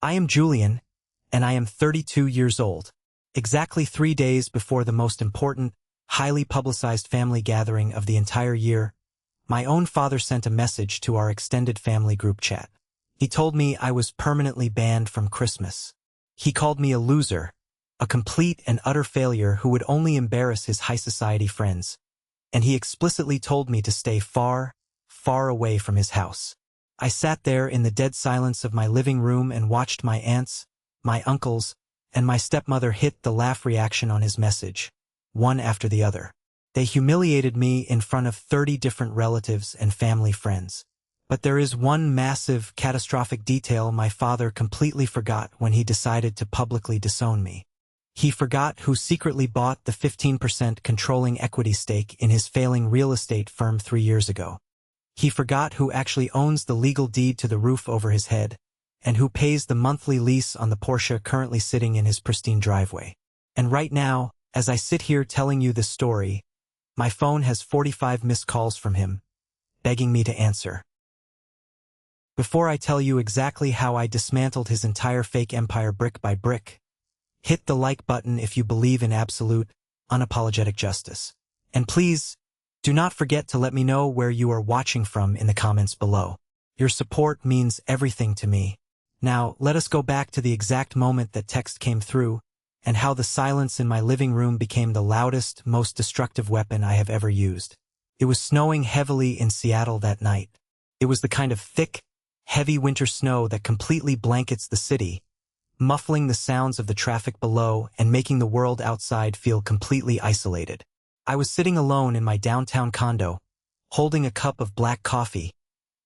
I am Julian, and I am 32 years old. Exactly 3 days before the most important, highly publicized family gathering of the entire year, my own father sent a message to our extended family group chat. He told me I was permanently banned from Christmas. He called me a loser, a complete and utter failure who would only embarrass his high society friends, and he explicitly told me to stay far, far away from his house. I sat there in the dead silence of my living room and watched my aunts, my uncles, and my stepmother hit the laugh reaction on his message, one after the other. They humiliated me in front of 30 different relatives and family friends. But there is one massive, catastrophic detail my father completely forgot when he decided to publicly disown me. He forgot who secretly bought the 15% controlling equity stake in his failing real estate firm 3 years ago. He forgot who actually owns the legal deed to the roof over his head, and who pays the monthly lease on the Porsche currently sitting in his pristine driveway. And right now, as I sit here telling you this story, my phone has 45 missed calls from him, begging me to answer. Before I tell you exactly how I dismantled his entire fake empire brick by brick, hit the like button if you believe in absolute, unapologetic justice. And please, do not forget to let me know where you are watching from in the comments below. Your support means everything to me. Now, let us go back to the exact moment that text came through, and how the silence in my living room became the loudest, most destructive weapon I have ever used. It was snowing heavily in Seattle that night. It was the kind of thick, heavy winter snow that completely blankets the city, muffling the sounds of the traffic below and making the world outside feel completely isolated. I was sitting alone in my downtown condo, holding a cup of black coffee,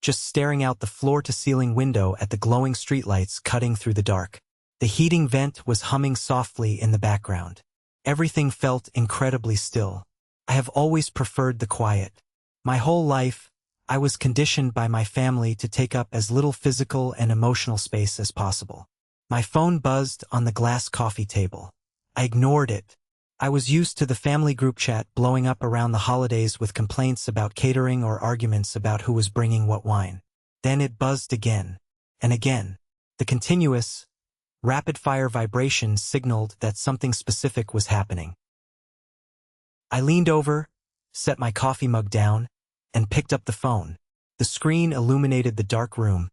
just staring out the floor-to-ceiling window at the glowing streetlights cutting through the dark. The heating vent was humming softly in the background. Everything felt incredibly still. I have always preferred the quiet. My whole life, I was conditioned by my family to take up as little physical and emotional space as possible. My phone buzzed on the glass coffee table. I ignored it. I was used to the family group chat blowing up around the holidays with complaints about catering or arguments about who was bringing what wine. Then it buzzed again, and again. The continuous, rapid-fire vibrations signaled that something specific was happening. I leaned over, set my coffee mug down, and picked up the phone. The screen illuminated the dark room,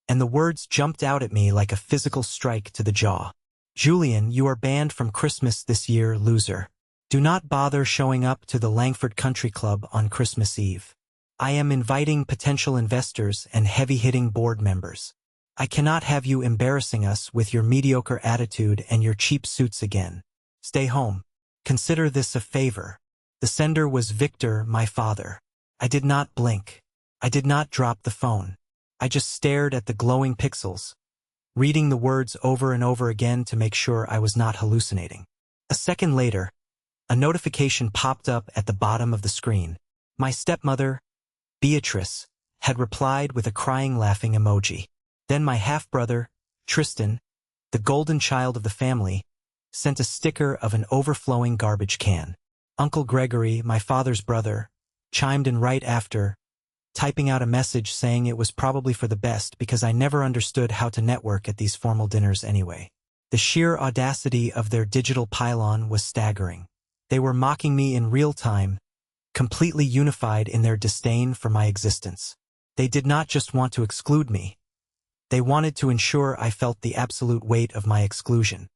and the words jumped out at me like a physical strike to the jaw. Julian, you are banned from Christmas this year, loser. Do not bother showing up to the Langford Country Club on Christmas Eve. I am inviting potential investors and heavy-hitting board members. I cannot have you embarrassing us with your mediocre attitude and your cheap suits again. Stay home. Consider this a favor. The sender was Victor, my father. I did not blink. I did not drop the phone. I just stared at the glowing pixels, reading the words over and over again to make sure I was not hallucinating. A second later, a notification popped up at the bottom of the screen. My stepmother, Beatrice, had replied with a crying laughing emoji. Then my half-brother, Tristan, the golden child of the family, sent a sticker of an overflowing garbage can. Uncle Gregory, my father's brother, chimed in right after, typing out a message saying it was probably for the best because I never understood how to network at these formal dinners anyway. The sheer audacity of their digital pylon was staggering. They were mocking me in real time, completely unified in their disdain for my existence. They did not just want to exclude me. They wanted to ensure I felt the absolute weight of my exclusion.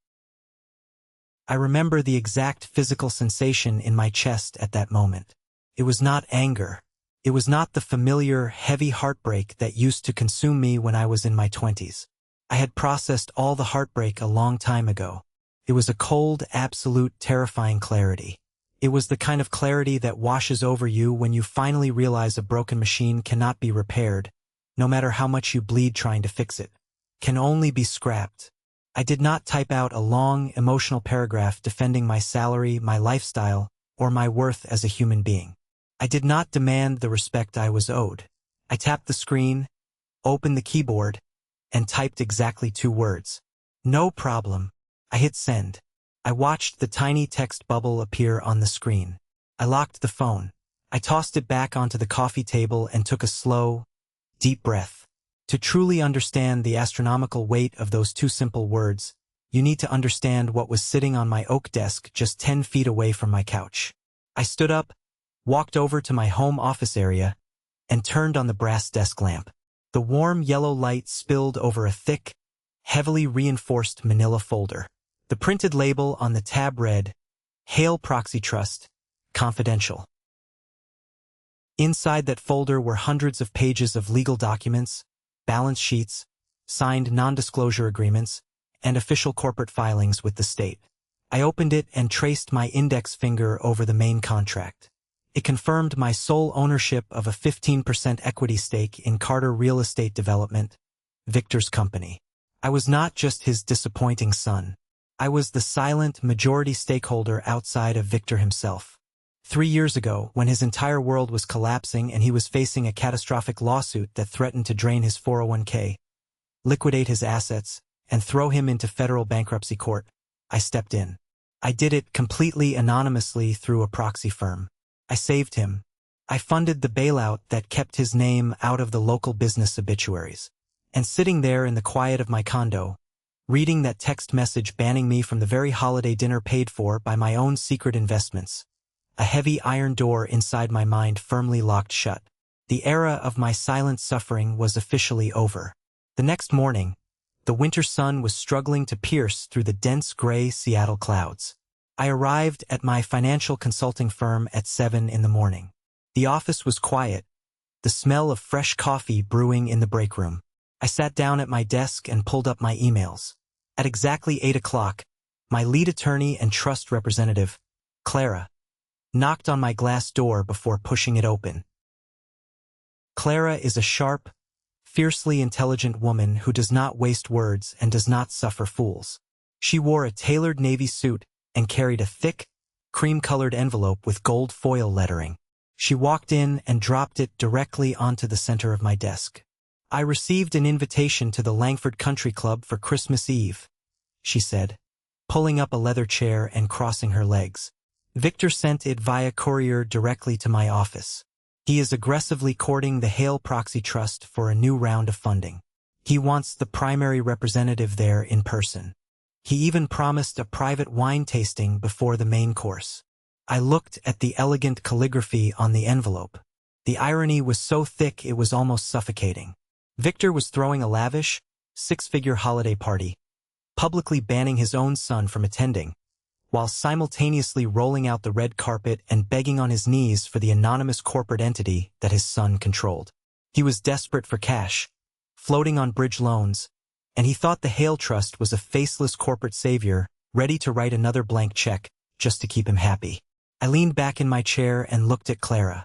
I remember the exact physical sensation in my chest at that moment. It was not anger. It was not the familiar, heavy heartbreak that used to consume me when I was in my 20s. I had processed all the heartbreak a long time ago. It was a cold, absolute, terrifying clarity. It was the kind of clarity that washes over you when you finally realize a broken machine cannot be repaired, no matter how much you bleed trying to fix it, can only be scrapped. I did not type out a long, emotional paragraph defending my salary, my lifestyle, or my worth as a human being. I did not demand the respect I was owed. I tapped the screen, opened the keyboard, and typed exactly 2 words. No problem. I hit send. I watched the tiny text bubble appear on the screen. I locked the phone. I tossed it back onto the coffee table and took a slow, deep breath. To truly understand the astronomical weight of those two simple words, you need to understand what was sitting on my oak desk just 10 feet away from my couch. I stood up, walked over to my home office area, and turned on the brass desk lamp. The warm yellow light spilled over a thick, heavily reinforced manila folder. The printed label on the tab read, "Hail Proxy Trust, Confidential." Inside that folder were hundreds of pages of legal documents, balance sheets, signed non-disclosure agreements, and official corporate filings with the state. I opened it and traced my index finger over the main contract. It confirmed my sole ownership of a 15% equity stake in Carter Real Estate Development, Victor's company. I was not just his disappointing son. I was the silent majority stakeholder outside of Victor himself. 3 years ago, when his entire world was collapsing and he was facing a catastrophic lawsuit that threatened to drain his 401k, liquidate his assets, and throw him into federal bankruptcy court, I stepped in. I did it completely anonymously through a proxy firm. I saved him. I funded the bailout that kept his name out of the local business obituaries. And sitting there in the quiet of my condo, reading that text message banning me from the very holiday dinner paid for by my own secret investments, a heavy iron door inside my mind firmly locked shut. The era of my silent suffering was officially over. The next morning, the winter sun was struggling to pierce through the dense gray Seattle clouds. I arrived at my financial consulting firm at 7 in the morning. The office was quiet, the smell of fresh coffee brewing in the break room. I sat down at my desk and pulled up my emails. At exactly 8 o'clock, my lead attorney and trust representative, Clara, knocked on my glass door before pushing it open. Clara is a sharp, fiercely intelligent woman who does not waste words and does not suffer fools. She wore a tailored navy suit and carried a thick, cream-colored envelope with gold foil lettering. She walked in and dropped it directly onto the center of my desk. "I received an invitation to the Langford Country Club for Christmas Eve," she said, pulling up a leather chair and crossing her legs. "Victor sent it via courier directly to my office. He is aggressively courting the Hale Proxy Trust for a new round of funding. He wants the primary representative there in person. He even promised a private wine tasting before the main course." I looked at the elegant calligraphy on the envelope. The irony was so thick it was almost suffocating. Victor was throwing a lavish, 6-figure holiday party, publicly banning his own son from attending, while simultaneously rolling out the red carpet and begging on his knees for the anonymous corporate entity that his son controlled. He was desperate for cash, floating on bridge loans, and he thought the Hale Trust was a faceless corporate savior ready to write another blank check just to keep him happy. I leaned back in my chair and looked at Clara.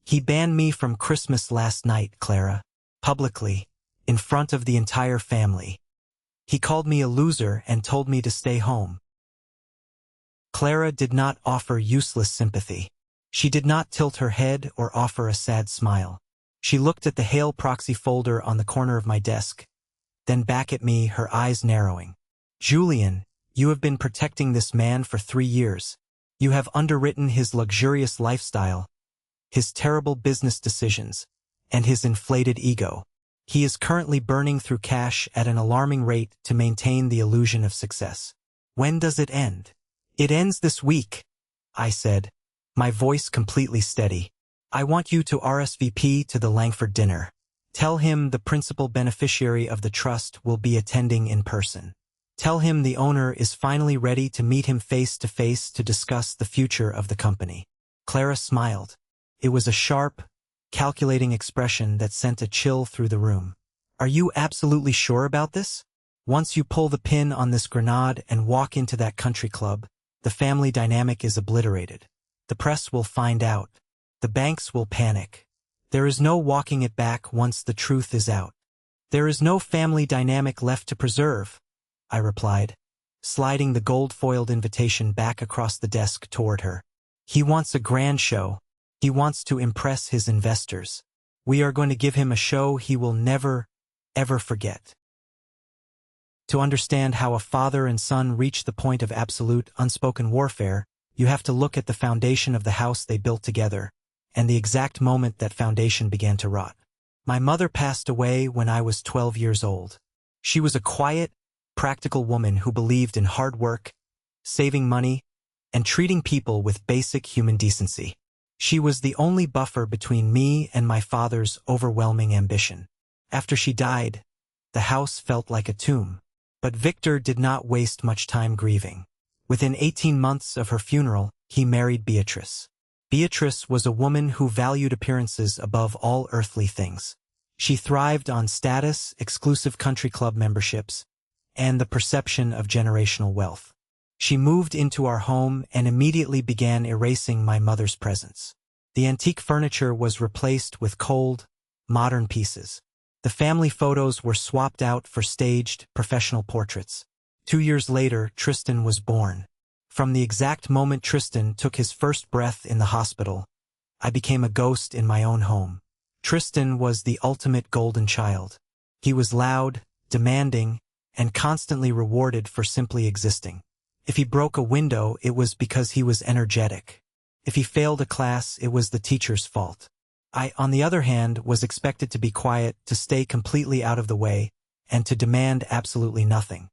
"He banned me from Christmas last night, Clara. Publicly, in front of the entire family. He called me a loser and told me to stay home." Clara did not offer useless sympathy. She did not tilt her head or offer a sad smile. She looked at the Hale proxy folder on the corner of my desk, then back at me, her eyes narrowing. "Julian, you have been protecting this man for 3 years. You have underwritten his luxurious lifestyle, his terrible business decisions, and his inflated ego. He is currently burning through cash at an alarming rate to maintain the illusion of success. When does it end?" "It ends this week," I said, my voice completely steady. "I want you to RSVP to the Langford dinner. Tell him the principal beneficiary of the trust will be attending in person. Tell him the owner is finally ready to meet him face to face to discuss the future of the company." Clara smiled. It was a sharp, calculating expression that sent a chill through the room. "Are you absolutely sure about this? Once you pull the pin on this grenade and walk into that country club, the family dynamic is obliterated. The press will find out. The banks will panic. There is no walking it back once the truth is out. There is no family dynamic left to preserve," I replied, sliding the gold-foiled invitation back across the desk toward her. "He wants a grand show. He wants to impress his investors. We are going to give him a show he will never, ever forget." To understand how a father and son reach the point of absolute, unspoken warfare, you have to look at the foundation of the house they built together, and the exact moment that foundation began to rot. My mother passed away when I was 12 years old. She was a quiet, practical woman who believed in hard work, saving money, and treating people with basic human decency. She was the only buffer between me and my father's overwhelming ambition. After she died, the house felt like a tomb. But Victor did not waste much time grieving. Within 18 months of her funeral, he married Beatrice. Beatrice was a woman who valued appearances above all earthly things. She thrived on status, exclusive country club memberships, and the perception of generational wealth. She moved into our home and immediately began erasing my mother's presence. The antique furniture was replaced with cold, modern pieces. The family photos were swapped out for staged, professional portraits. 2 years later, Tristan was born. From the exact moment Tristan took his first breath in the hospital, I became a ghost in my own home. Tristan was the ultimate golden child. He was loud, demanding, and constantly rewarded for simply existing. If he broke a window, it was because he was energetic. If he failed a class, it was the teacher's fault. I, on the other hand, was expected to be quiet, to stay completely out of the way, and to demand absolutely nothing.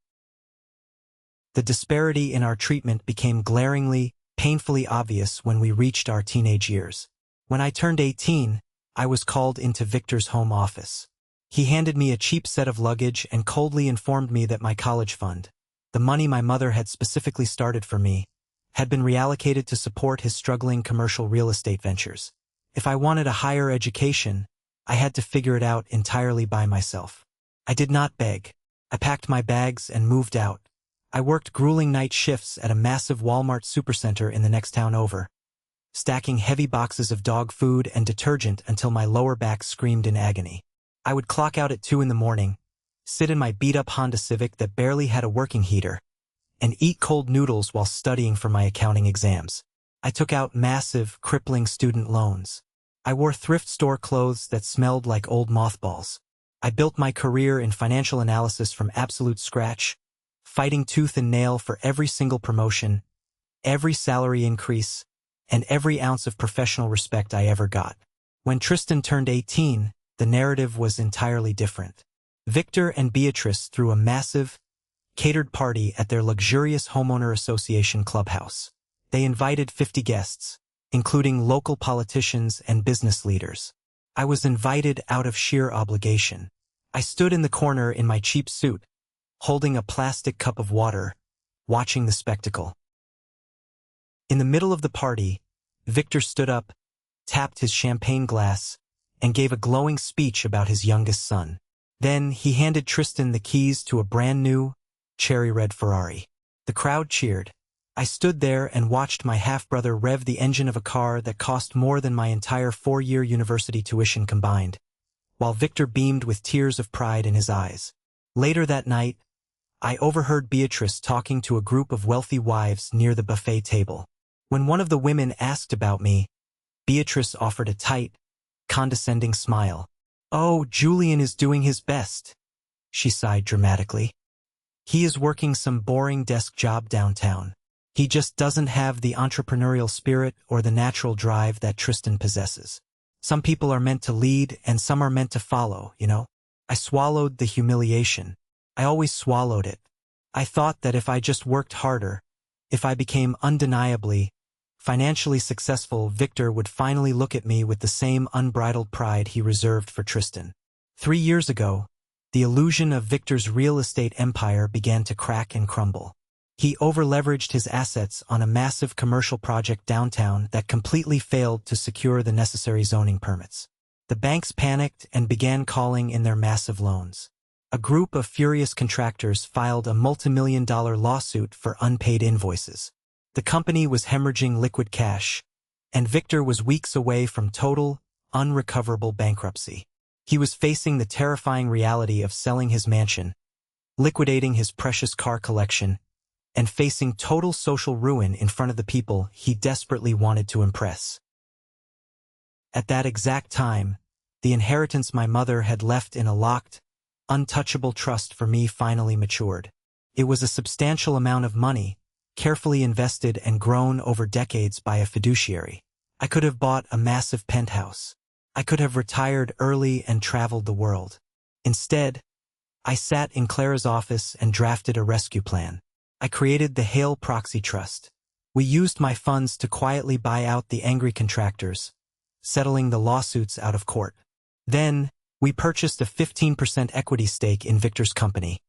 The disparity in our treatment became glaringly, painfully obvious when we reached our teenage years. When I turned 18, I was called into Victor's home office. He handed me a cheap set of luggage and coldly informed me that my college fund, the money my mother had specifically started for me, had been reallocated to support his struggling commercial real estate ventures. If I wanted a higher education, I had to figure it out entirely by myself. I did not beg. I packed my bags and moved out. I worked grueling night shifts at a massive Walmart supercenter in the next town over, stacking heavy boxes of dog food and detergent until my lower back screamed in agony. I would clock out at 2 in the morning, sit in my beat-up Honda Civic that barely had a working heater, and eat cold noodles while studying for my accounting exams. I took out massive, crippling student loans. I wore thrift store clothes that smelled like old mothballs. I built my career in financial analysis from absolute scratch, fighting tooth and nail for every single promotion, every salary increase, and every ounce of professional respect I ever got. When Tristan turned 18, the narrative was entirely different. Victor and Beatrice threw a massive, catered party at their luxurious homeowner association clubhouse. They invited 50 guests, including local politicians and business leaders. I was invited out of sheer obligation. I stood in the corner in my cheap suit, holding a plastic cup of water, watching the spectacle. In the middle of the party, Victor stood up, tapped his champagne glass, and gave a glowing speech about his youngest son. Then he handed Tristan the keys to a brand-new, cherry-red Ferrari. The crowd cheered. I stood there and watched my half-brother rev the engine of a car that cost more than my entire 4-year university tuition combined, while Victor beamed with tears of pride in his eyes. Later that night, I overheard Beatrice talking to a group of wealthy wives near the buffet table. When one of the women asked about me, Beatrice offered a tight, condescending smile. "Oh, Julian is doing his best," she sighed dramatically. "He is working some boring desk job downtown. He just doesn't have the entrepreneurial spirit or the natural drive that Tristan possesses. Some people are meant to lead and some are meant to follow, you know." I swallowed the humiliation. I always swallowed it. I thought that if I just worked harder, if I became undeniably, financially successful, Victor would finally look at me with the same unbridled pride he reserved for Tristan. 3 years ago, the illusion of Victor's real estate empire began to crack and crumble. He over-leveraged his assets on a massive commercial project downtown that completely failed to secure the necessary zoning permits. The banks panicked and began calling in their massive loans. A group of furious contractors filed a multi-million-dollar lawsuit for unpaid invoices. The company was hemorrhaging liquid cash, and Victor was weeks away from total, unrecoverable bankruptcy. He was facing the terrifying reality of selling his mansion, liquidating his precious car collection, and facing total social ruin in front of the people he desperately wanted to impress. At that exact time, the inheritance my mother had left in a locked, untouchable trust for me finally matured. It was a substantial amount of money, carefully invested and grown over decades by a fiduciary. I could have bought a massive penthouse. I could have retired early and traveled the world. Instead, I sat in Clara's office and drafted a rescue plan. I created the Hale Proxy Trust. We used my funds to quietly buy out the angry contractors, settling the lawsuits out of court. Then, we purchased a 15% equity stake in Victor's company,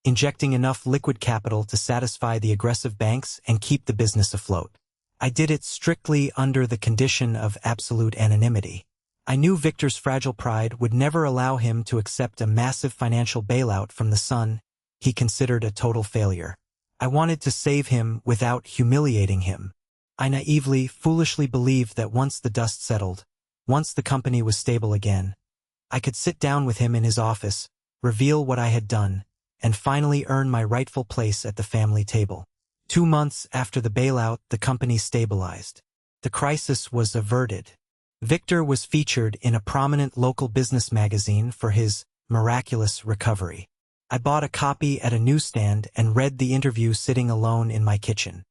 injecting enough liquid capital to satisfy the aggressive banks and keep the business afloat. I did it strictly under the condition of absolute anonymity. I knew Victor's fragile pride would never allow him to accept a massive financial bailout from the son he considered a total failure. I wanted to save him without humiliating him. I naively, foolishly believed that once the dust settled, once the company was stable again, I could sit down with him in his office, reveal what I had done, and finally earn my rightful place at the family table. 2 months after the bailout, the company stabilized. The crisis was averted. Victor was featured in a prominent local business magazine for his miraculous recovery. I bought a copy at a newsstand and read the interview sitting alone in my kitchen.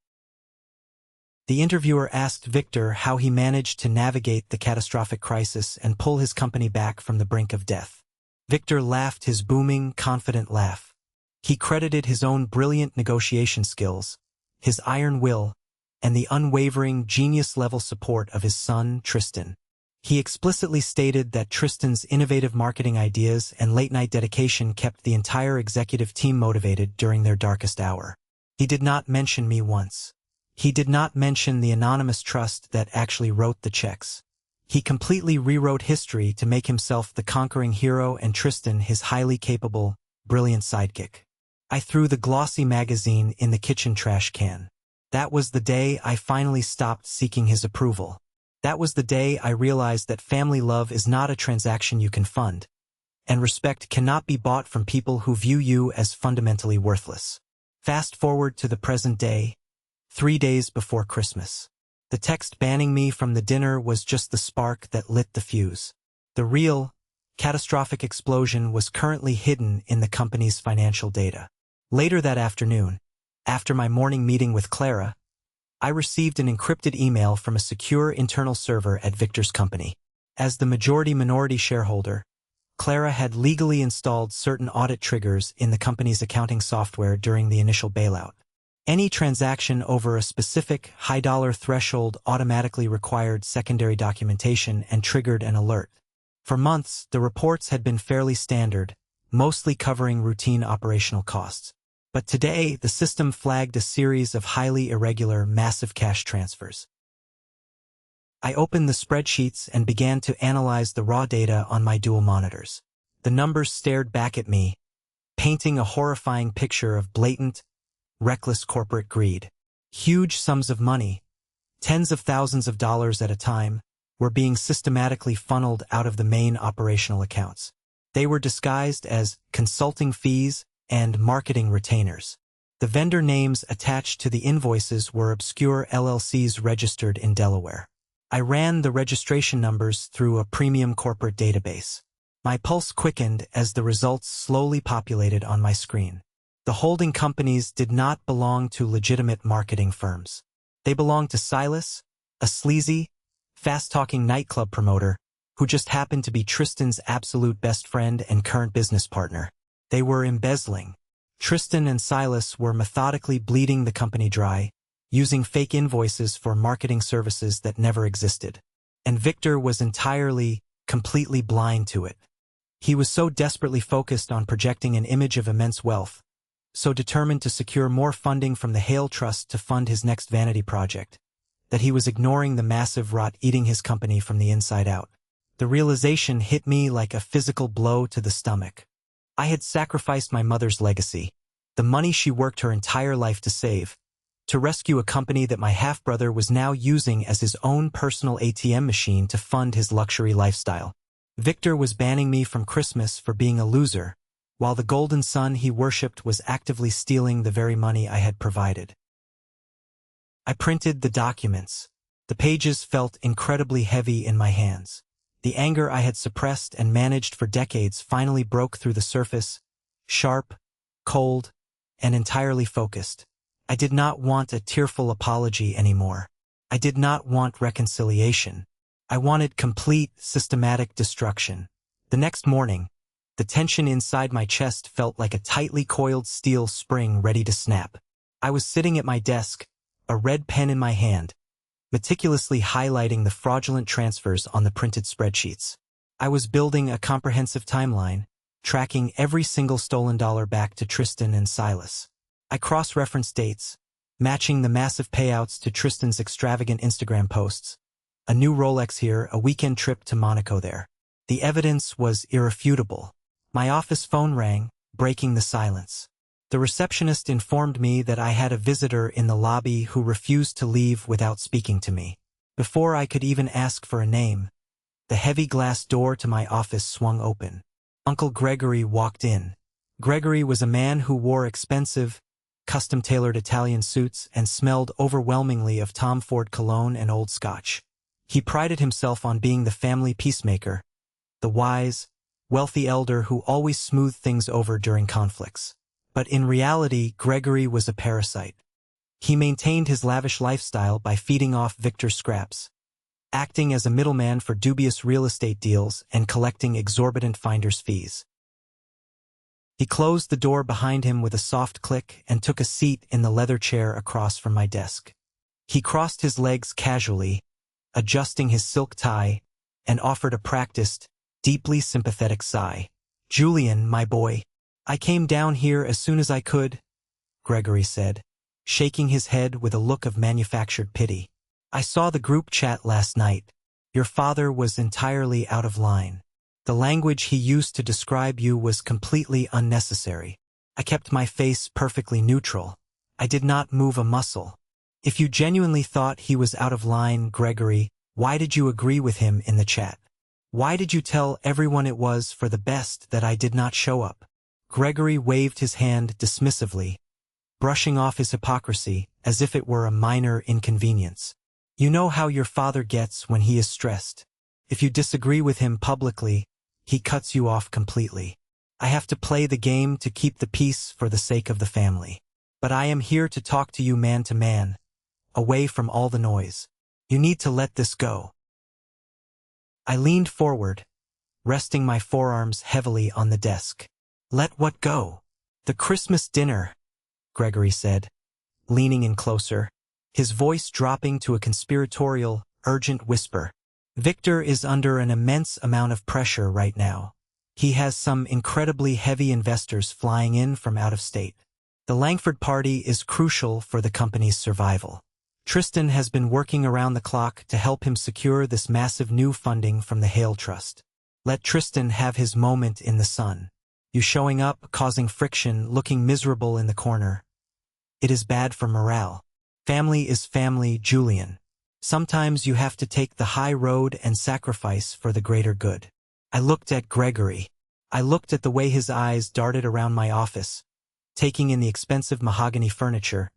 The interviewer asked Victor how he managed to navigate the catastrophic crisis and pull his company back from the brink of death. Victor laughed his booming, confident laugh. He credited his own brilliant negotiation skills, his iron will, and the unwavering, genius-level support of his son, Tristan. He explicitly stated that Tristan's innovative marketing ideas and late-night dedication kept the entire executive team motivated during their darkest hour. He did not mention me once. He did not mention the anonymous trust that actually wrote the checks. He completely rewrote history to make himself the conquering hero and Tristan his highly capable, brilliant sidekick. I threw the glossy magazine in the kitchen trash can. That was the day I finally stopped seeking his approval. That was the day I realized that family love is not a transaction you can fund, and respect cannot be bought from people who view you as fundamentally worthless. Fast forward to the present day, 3 days before Christmas. The text banning me from the dinner was just the spark that lit the fuse. The real, catastrophic explosion was currently hidden in the company's financial data. Later that afternoon, after my morning meeting with Clara, I received an encrypted email from a secure internal server at Victor's company. As the majority-minority shareholder, Clara had legally installed certain audit triggers in the company's accounting software during the initial bailout. Any transaction over a specific high-dollar threshold automatically required secondary documentation and triggered an alert. For months, the reports had been fairly standard, mostly covering routine operational costs. But today, the system flagged a series of highly irregular, massive cash transfers. I opened the spreadsheets and began to analyze the raw data on my dual monitors. The numbers stared back at me, painting a horrifying picture of blatant, reckless corporate greed. Huge sums of money, tens of thousands of dollars at a time, were being systematically funneled out of the main operational accounts. They were disguised as consulting fees and marketing retainers. The vendor names attached to the invoices were obscure LLCs registered in Delaware. I ran the registration numbers through a premium corporate database. My pulse quickened as the results slowly populated on my screen. The holding companies did not belong to legitimate marketing firms. They belonged to Silas, a sleazy, fast-talking nightclub promoter who just happened to be Tristan's absolute best friend and current business partner. They were embezzling. Tristan and Silas were methodically bleeding the company dry, using fake invoices for marketing services that never existed. And Victor was entirely, completely blind to it. He was so desperately focused on projecting an image of immense wealth, so determined to secure more funding from the Hale Trust to fund his next vanity project, that he was ignoring the massive rot eating his company from the inside out. The realization hit me like a physical blow to the stomach. I had sacrificed my mother's legacy, the money she worked her entire life to save, to rescue a company that my half-brother was now using as his own personal ATM machine to fund his luxury lifestyle. Victor was banning me from Christmas for being a loser, while the golden son he worshipped was actively stealing the very money I had provided. I printed the documents. The pages felt incredibly heavy in my hands. The anger I had suppressed and managed for decades finally broke through the surface, sharp, cold, and entirely focused. I did not want a tearful apology anymore. I did not want reconciliation. I wanted complete, systematic destruction. The next morning, the tension inside my chest felt like a tightly coiled steel spring ready to snap. I was sitting at my desk, a red pen in my hand, meticulously highlighting the fraudulent transfers on the printed spreadsheets. I was building a comprehensive timeline, tracking every single stolen dollar back to Tristan and Silas. I cross-referenced dates, matching the massive payouts to Tristan's extravagant Instagram posts. A new Rolex here, a weekend trip to Monaco there. The evidence was irrefutable. My office phone rang, breaking the silence. The receptionist informed me that I had a visitor in the lobby who refused to leave without speaking to me. Before I could even ask for a name, the heavy glass door to my office swung open. Uncle Gregory walked in. Gregory was a man who wore expensive, custom-tailored Italian suits and smelled overwhelmingly of Tom Ford cologne and old scotch. He prided himself on being the family peacemaker, the wise, wealthy elder who always smoothed things over during conflicts. But in reality, Gregory was a parasite. He maintained his lavish lifestyle by feeding off Victor's scraps, acting as a middleman for dubious real estate deals and collecting exorbitant finder's fees. He closed the door behind him with a soft click and took a seat in the leather chair across from my desk. He crossed his legs casually, adjusting his silk tie, and offered a practiced, deeply sympathetic sigh. "Julian, my boy, I came down here as soon as I could," Gregory said, shaking his head with a look of manufactured pity. "I saw the group chat last night. Your father was entirely out of line. The language he used to describe you was completely unnecessary. I kept my face perfectly neutral. I did not move a muscle. If you genuinely thought he was out of line, Gregory, why did you agree with him in the chat? Why did you tell everyone it was for the best that I did not show up?" Gregory waved his hand dismissively, brushing off his hypocrisy as if it were a minor inconvenience. "You know how your father gets when he is stressed. If you disagree with him publicly, he cuts you off completely. I have to play the game to keep the peace for the sake of the family. But I am here to talk to you man to man, away from all the noise. You need to let this go." I leaned forward, resting my forearms heavily on the desk. "Let what go?" "The Christmas dinner," Gregory said, leaning in closer, his voice dropping to a conspiratorial, urgent whisper. "Victor is under an immense amount of pressure right now. He has some incredibly heavy investors flying in from out of state. The Langford party is crucial for the company's survival. Tristan has been working around the clock to help him secure this massive new funding from the Hale Trust. Let Tristan have his moment in the sun. You showing up, causing friction, looking miserable in the corner. It is bad for morale. Family is family, Julian. Sometimes you have to take the high road and sacrifice for the greater good." I looked at Gregory. I looked at the way his eyes darted around my office, taking in the expensive mahogany furniture,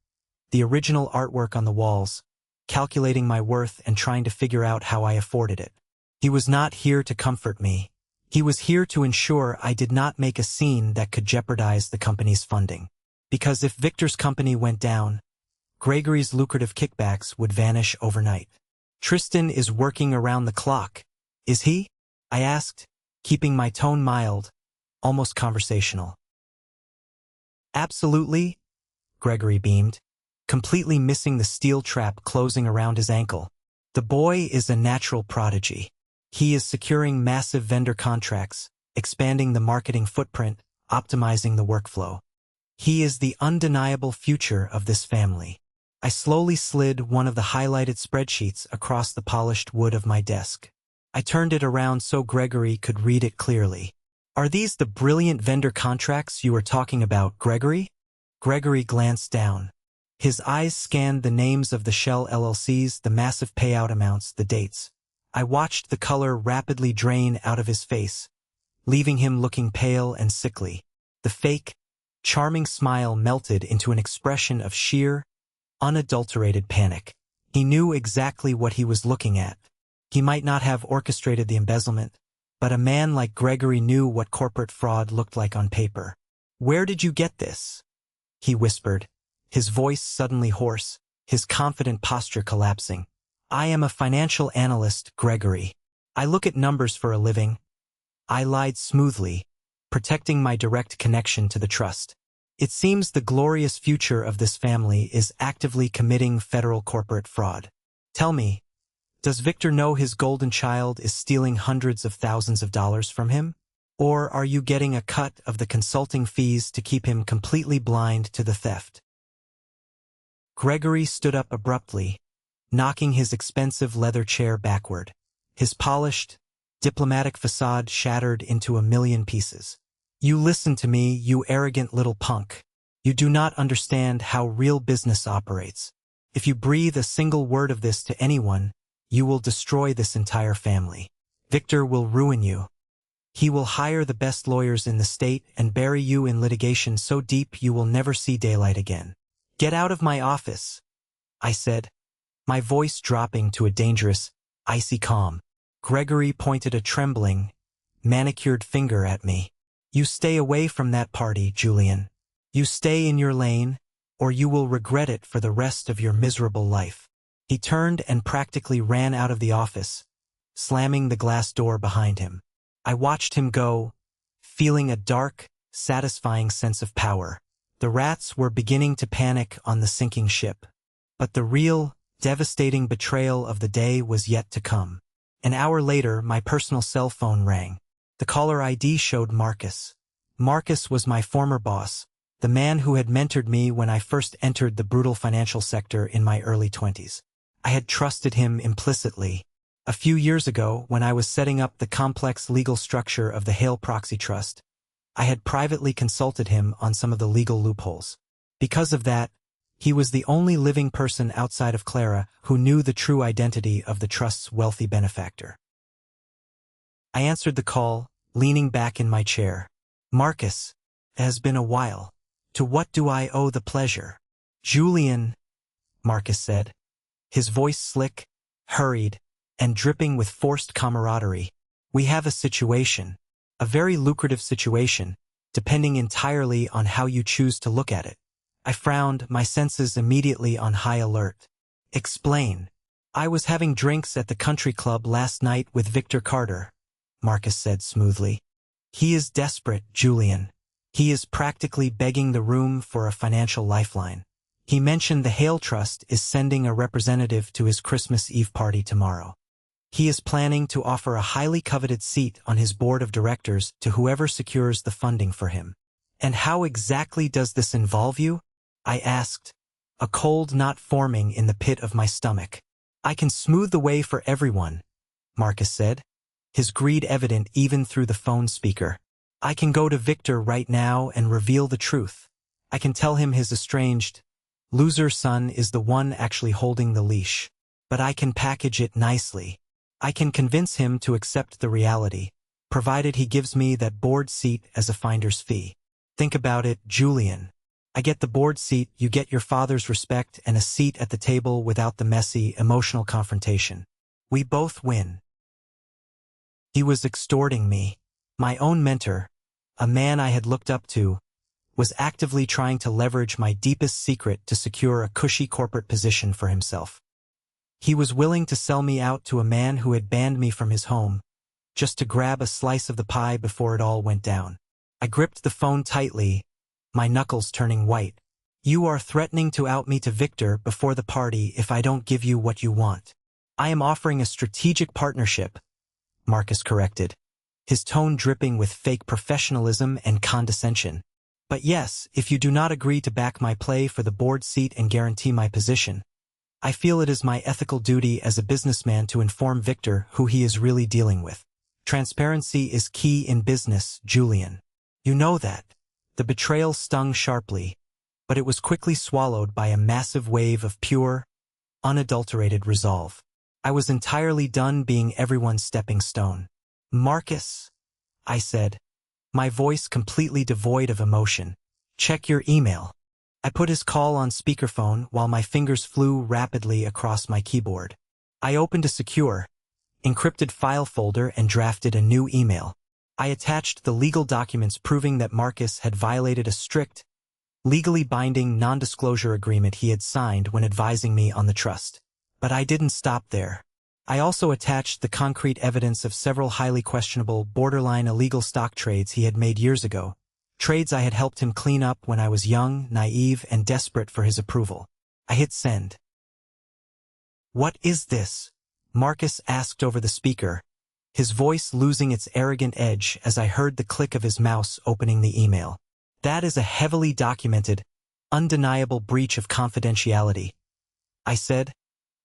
the original artwork on the walls, calculating my worth and trying to figure out how I afforded it. He was not here to comfort me. He was here to ensure I did not make a scene that could jeopardize the company's funding. Because if Victor's company went down, Gregory's lucrative kickbacks would vanish overnight. "Tristan is working around the clock, is he?" I asked, keeping my tone mild, almost conversational. "Absolutely," Gregory beamed, completely missing the steel trap closing around his ankle. "The boy is a natural prodigy. He is securing massive vendor contracts, expanding the marketing footprint, optimizing the workflow. He is the undeniable future of this family." I slowly slid one of the highlighted spreadsheets across the polished wood of my desk. I turned it around so Gregory could read it clearly. "Are these the brilliant vendor contracts you were talking about, Gregory?" Gregory glanced down. His eyes scanned the names of the shell LLCs, the massive payout amounts, the dates. I watched the color rapidly drain out of his face, leaving him looking pale and sickly. The fake, charming smile melted into an expression of sheer, unadulterated panic. He knew exactly what he was looking at. He might not have orchestrated the embezzlement, but a man like Gregory knew what corporate fraud looked like on paper. "Where did you get this?" he whispered, his voice suddenly hoarse, his confident posture collapsing. I am a financial analyst, Gregory. I look at numbers for a living. I lied smoothly, protecting my direct connection to the trust. It seems the glorious future of this family is actively committing federal corporate fraud. Tell me, does Victor know his golden child is stealing hundreds of thousands of dollars from him? Or are you getting a cut of the consulting fees to keep him completely blind to the theft? Gregory stood up abruptly, knocking his expensive leather chair backward. His polished, diplomatic facade shattered into a million pieces. You listen to me, you arrogant little punk. You do not understand how real business operates. If you breathe a single word of this to anyone, you will destroy this entire family. Victor will ruin you. He will hire the best lawyers in the state and bury you in litigation so deep you will never see daylight again. Get out of my office, I said, my voice dropping to a dangerous, icy calm. Gregory pointed a trembling, manicured finger at me. You stay away from that party, Julian. You stay in your lane, or you will regret it for the rest of your miserable life. He turned and practically ran out of the office, slamming the glass door behind him. I watched him go, feeling a dark, satisfying sense of power. The rats were beginning to panic on the sinking ship. But the real, devastating betrayal of the day was yet to come. An hour later, my personal cell phone rang. The caller ID showed Marcus. Marcus was my former boss, the man who had mentored me when I first entered the brutal financial sector in my early 20s. I had trusted him implicitly. A few years ago, when I was setting up the complex legal structure of the Hale Proxy Trust, I had privately consulted him on some of the legal loopholes. Because of that, he was the only living person outside of Clara who knew the true identity of the trust's wealthy benefactor. I answered the call, leaning back in my chair. Marcus, it has been a while. To what do I owe the pleasure? Julian, Marcus said, his voice slick, hurried, and dripping with forced camaraderie. We have a situation, a very lucrative situation, depending entirely on how you choose to look at it. I frowned, my senses immediately on high alert. Explain. I was having drinks at the country club last night with Victor Carter, Marcus said smoothly. He is desperate, Julian. He is practically begging the room for a financial lifeline. He mentioned the Hale Trust is sending a representative to his Christmas Eve party tomorrow. He is planning to offer a highly coveted seat on his board of directors to whoever secures the funding for him. And how exactly does this involve you? I asked, a cold knot forming in the pit of my stomach. I can smooth the way for everyone, Marcus said, his greed evident even through the phone speaker. I can go to Victor right now and reveal the truth. I can tell him his estranged, loser son is the one actually holding the leash. But I can package it nicely. I can convince him to accept the reality, provided he gives me that board seat as a finder's fee. Think about it, Julian. I get the board seat, you get your father's respect and a seat at the table without the messy, emotional confrontation. We both win. He was extorting me. My own mentor, a man I had looked up to, was actively trying to leverage my deepest secret to secure a cushy corporate position for himself. He was willing to sell me out to a man who had banned me from his home, just to grab a slice of the pie before it all went down. I gripped the phone tightly, my knuckles turning white. You are threatening to out me to Victor before the party if I don't give you what you want. I am offering a strategic partnership, Marcus corrected, his tone dripping with fake professionalism and condescension. But yes, if you do not agree to back my play for the board seat and guarantee my position, I feel it is my ethical duty as a businessman to inform Victor who he is really dealing with. Transparency is key in business, Julian. You know that. The betrayal stung sharply, but it was quickly swallowed by a massive wave of pure, unadulterated resolve. I was entirely done being everyone's stepping stone. Marcus, I said, my voice completely devoid of emotion. Check your email. I put his call on speakerphone while my fingers flew rapidly across my keyboard. I opened a secure, encrypted file folder and drafted a new email. I attached the legal documents proving that Marcus had violated a strict, legally binding non-disclosure agreement he had signed when advising me on the trust. But I didn't stop there. I also attached the concrete evidence of several highly questionable, borderline illegal stock trades he had made years ago. Trades I had helped him clean up when I was young, naive, and desperate for his approval. I hit send. "What is this?" Marcus asked over the speaker, his voice losing its arrogant edge as I heard the click of his mouse opening the email. "That is a heavily documented, undeniable breach of confidentiality," I said,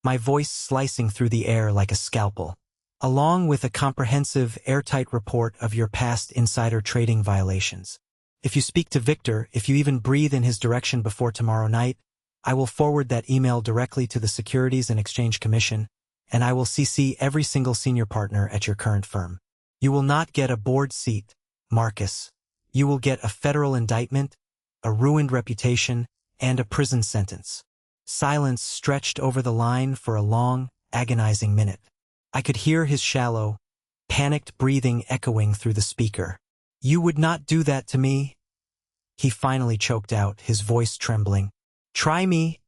my voice slicing through the air like a scalpel. "Along with a comprehensive, airtight report of your past insider trading violations. If you speak to Victor, if you even breathe in his direction before tomorrow night, I will forward that email directly to the Securities and Exchange Commission, and I will CC every single senior partner at your current firm. You will not get a board seat, Marcus. You will get a federal indictment, a ruined reputation, and a prison sentence." Silence stretched over the line for a long, agonizing minute. I could hear his shallow, panicked breathing echoing through the speaker. "You would not do that to me?" He finally choked out, his voice trembling. "Try me,"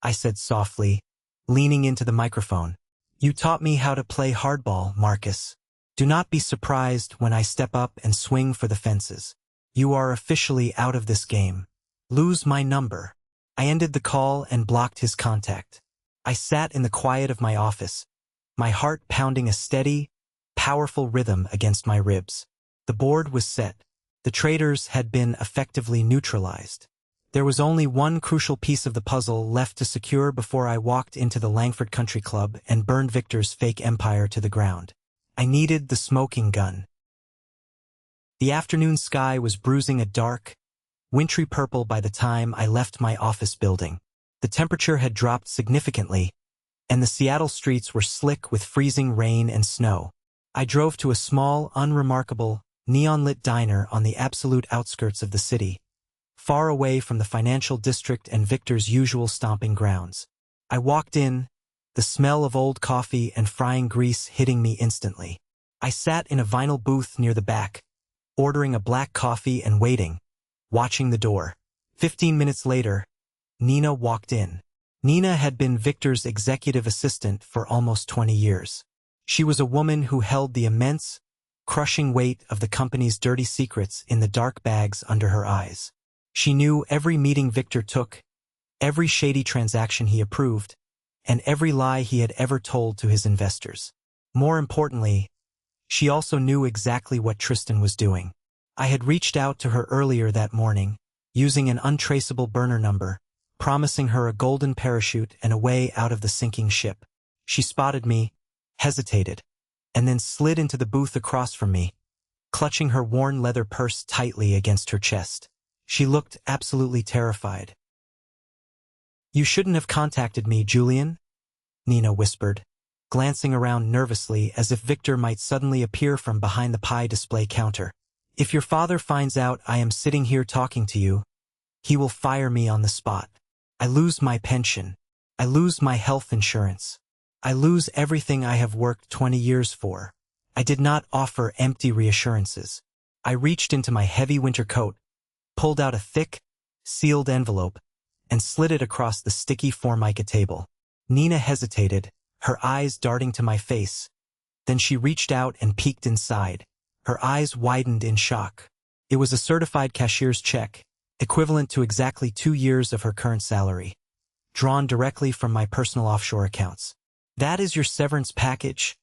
I said softly, leaning into the microphone. "You taught me how to play hardball, Marcus. Do not be surprised when I step up and swing for the fences. You are officially out of this game. Lose my number." I ended the call and blocked his contact. I sat in the quiet of my office, my heart pounding a steady, powerful rhythm against my ribs. The board was set. The traders had been effectively neutralized. There was only one crucial piece of the puzzle left to secure before I walked into the Langford Country Club and burned Victor's fake empire to the ground. I needed the smoking gun. The afternoon sky was bruising a dark, wintry purple by the time I left my office building. The temperature had dropped significantly, and the Seattle streets were slick with freezing rain and snow. I drove to a small, unremarkable, neon-lit diner on the absolute outskirts of the city, far away from the financial district and Victor's usual stomping grounds. I walked in, the smell of old coffee and frying grease hitting me instantly. I sat in a vinyl booth near the back, ordering a black coffee and waiting, watching the door. 15 minutes later, Nina walked in. Nina had been Victor's executive assistant for almost 20 years. She was a woman who held the immense, crushing weight of the company's dirty secrets in the dark bags under her eyes. She knew every meeting Victor took, every shady transaction he approved, and every lie he had ever told to his investors. More importantly, she also knew exactly what Tristan was doing. I had reached out to her earlier that morning, using an untraceable burner number, promising her a golden parachute and a way out of the sinking ship. She spotted me, hesitated, and then slid into the booth across from me, clutching her worn leather purse tightly against her chest. She looked absolutely terrified. "You shouldn't have contacted me, Julian," Nina whispered, glancing around nervously as if Victor might suddenly appear from behind the pie display counter. "If your father finds out I am sitting here talking to you, he will fire me on the spot. I lose my pension. I lose my health insurance. I lose everything I have worked 20 years for." I did not offer empty reassurances. I reached into my heavy winter coat, pulled out a thick, sealed envelope, and slid it across the sticky Formica table. Nina hesitated, her eyes darting to my face. Then she reached out and peeked inside. Her eyes widened in shock. It was a certified cashier's check, equivalent to exactly 2 years of her current salary, drawn directly from my personal offshore accounts. "That is your severance package,"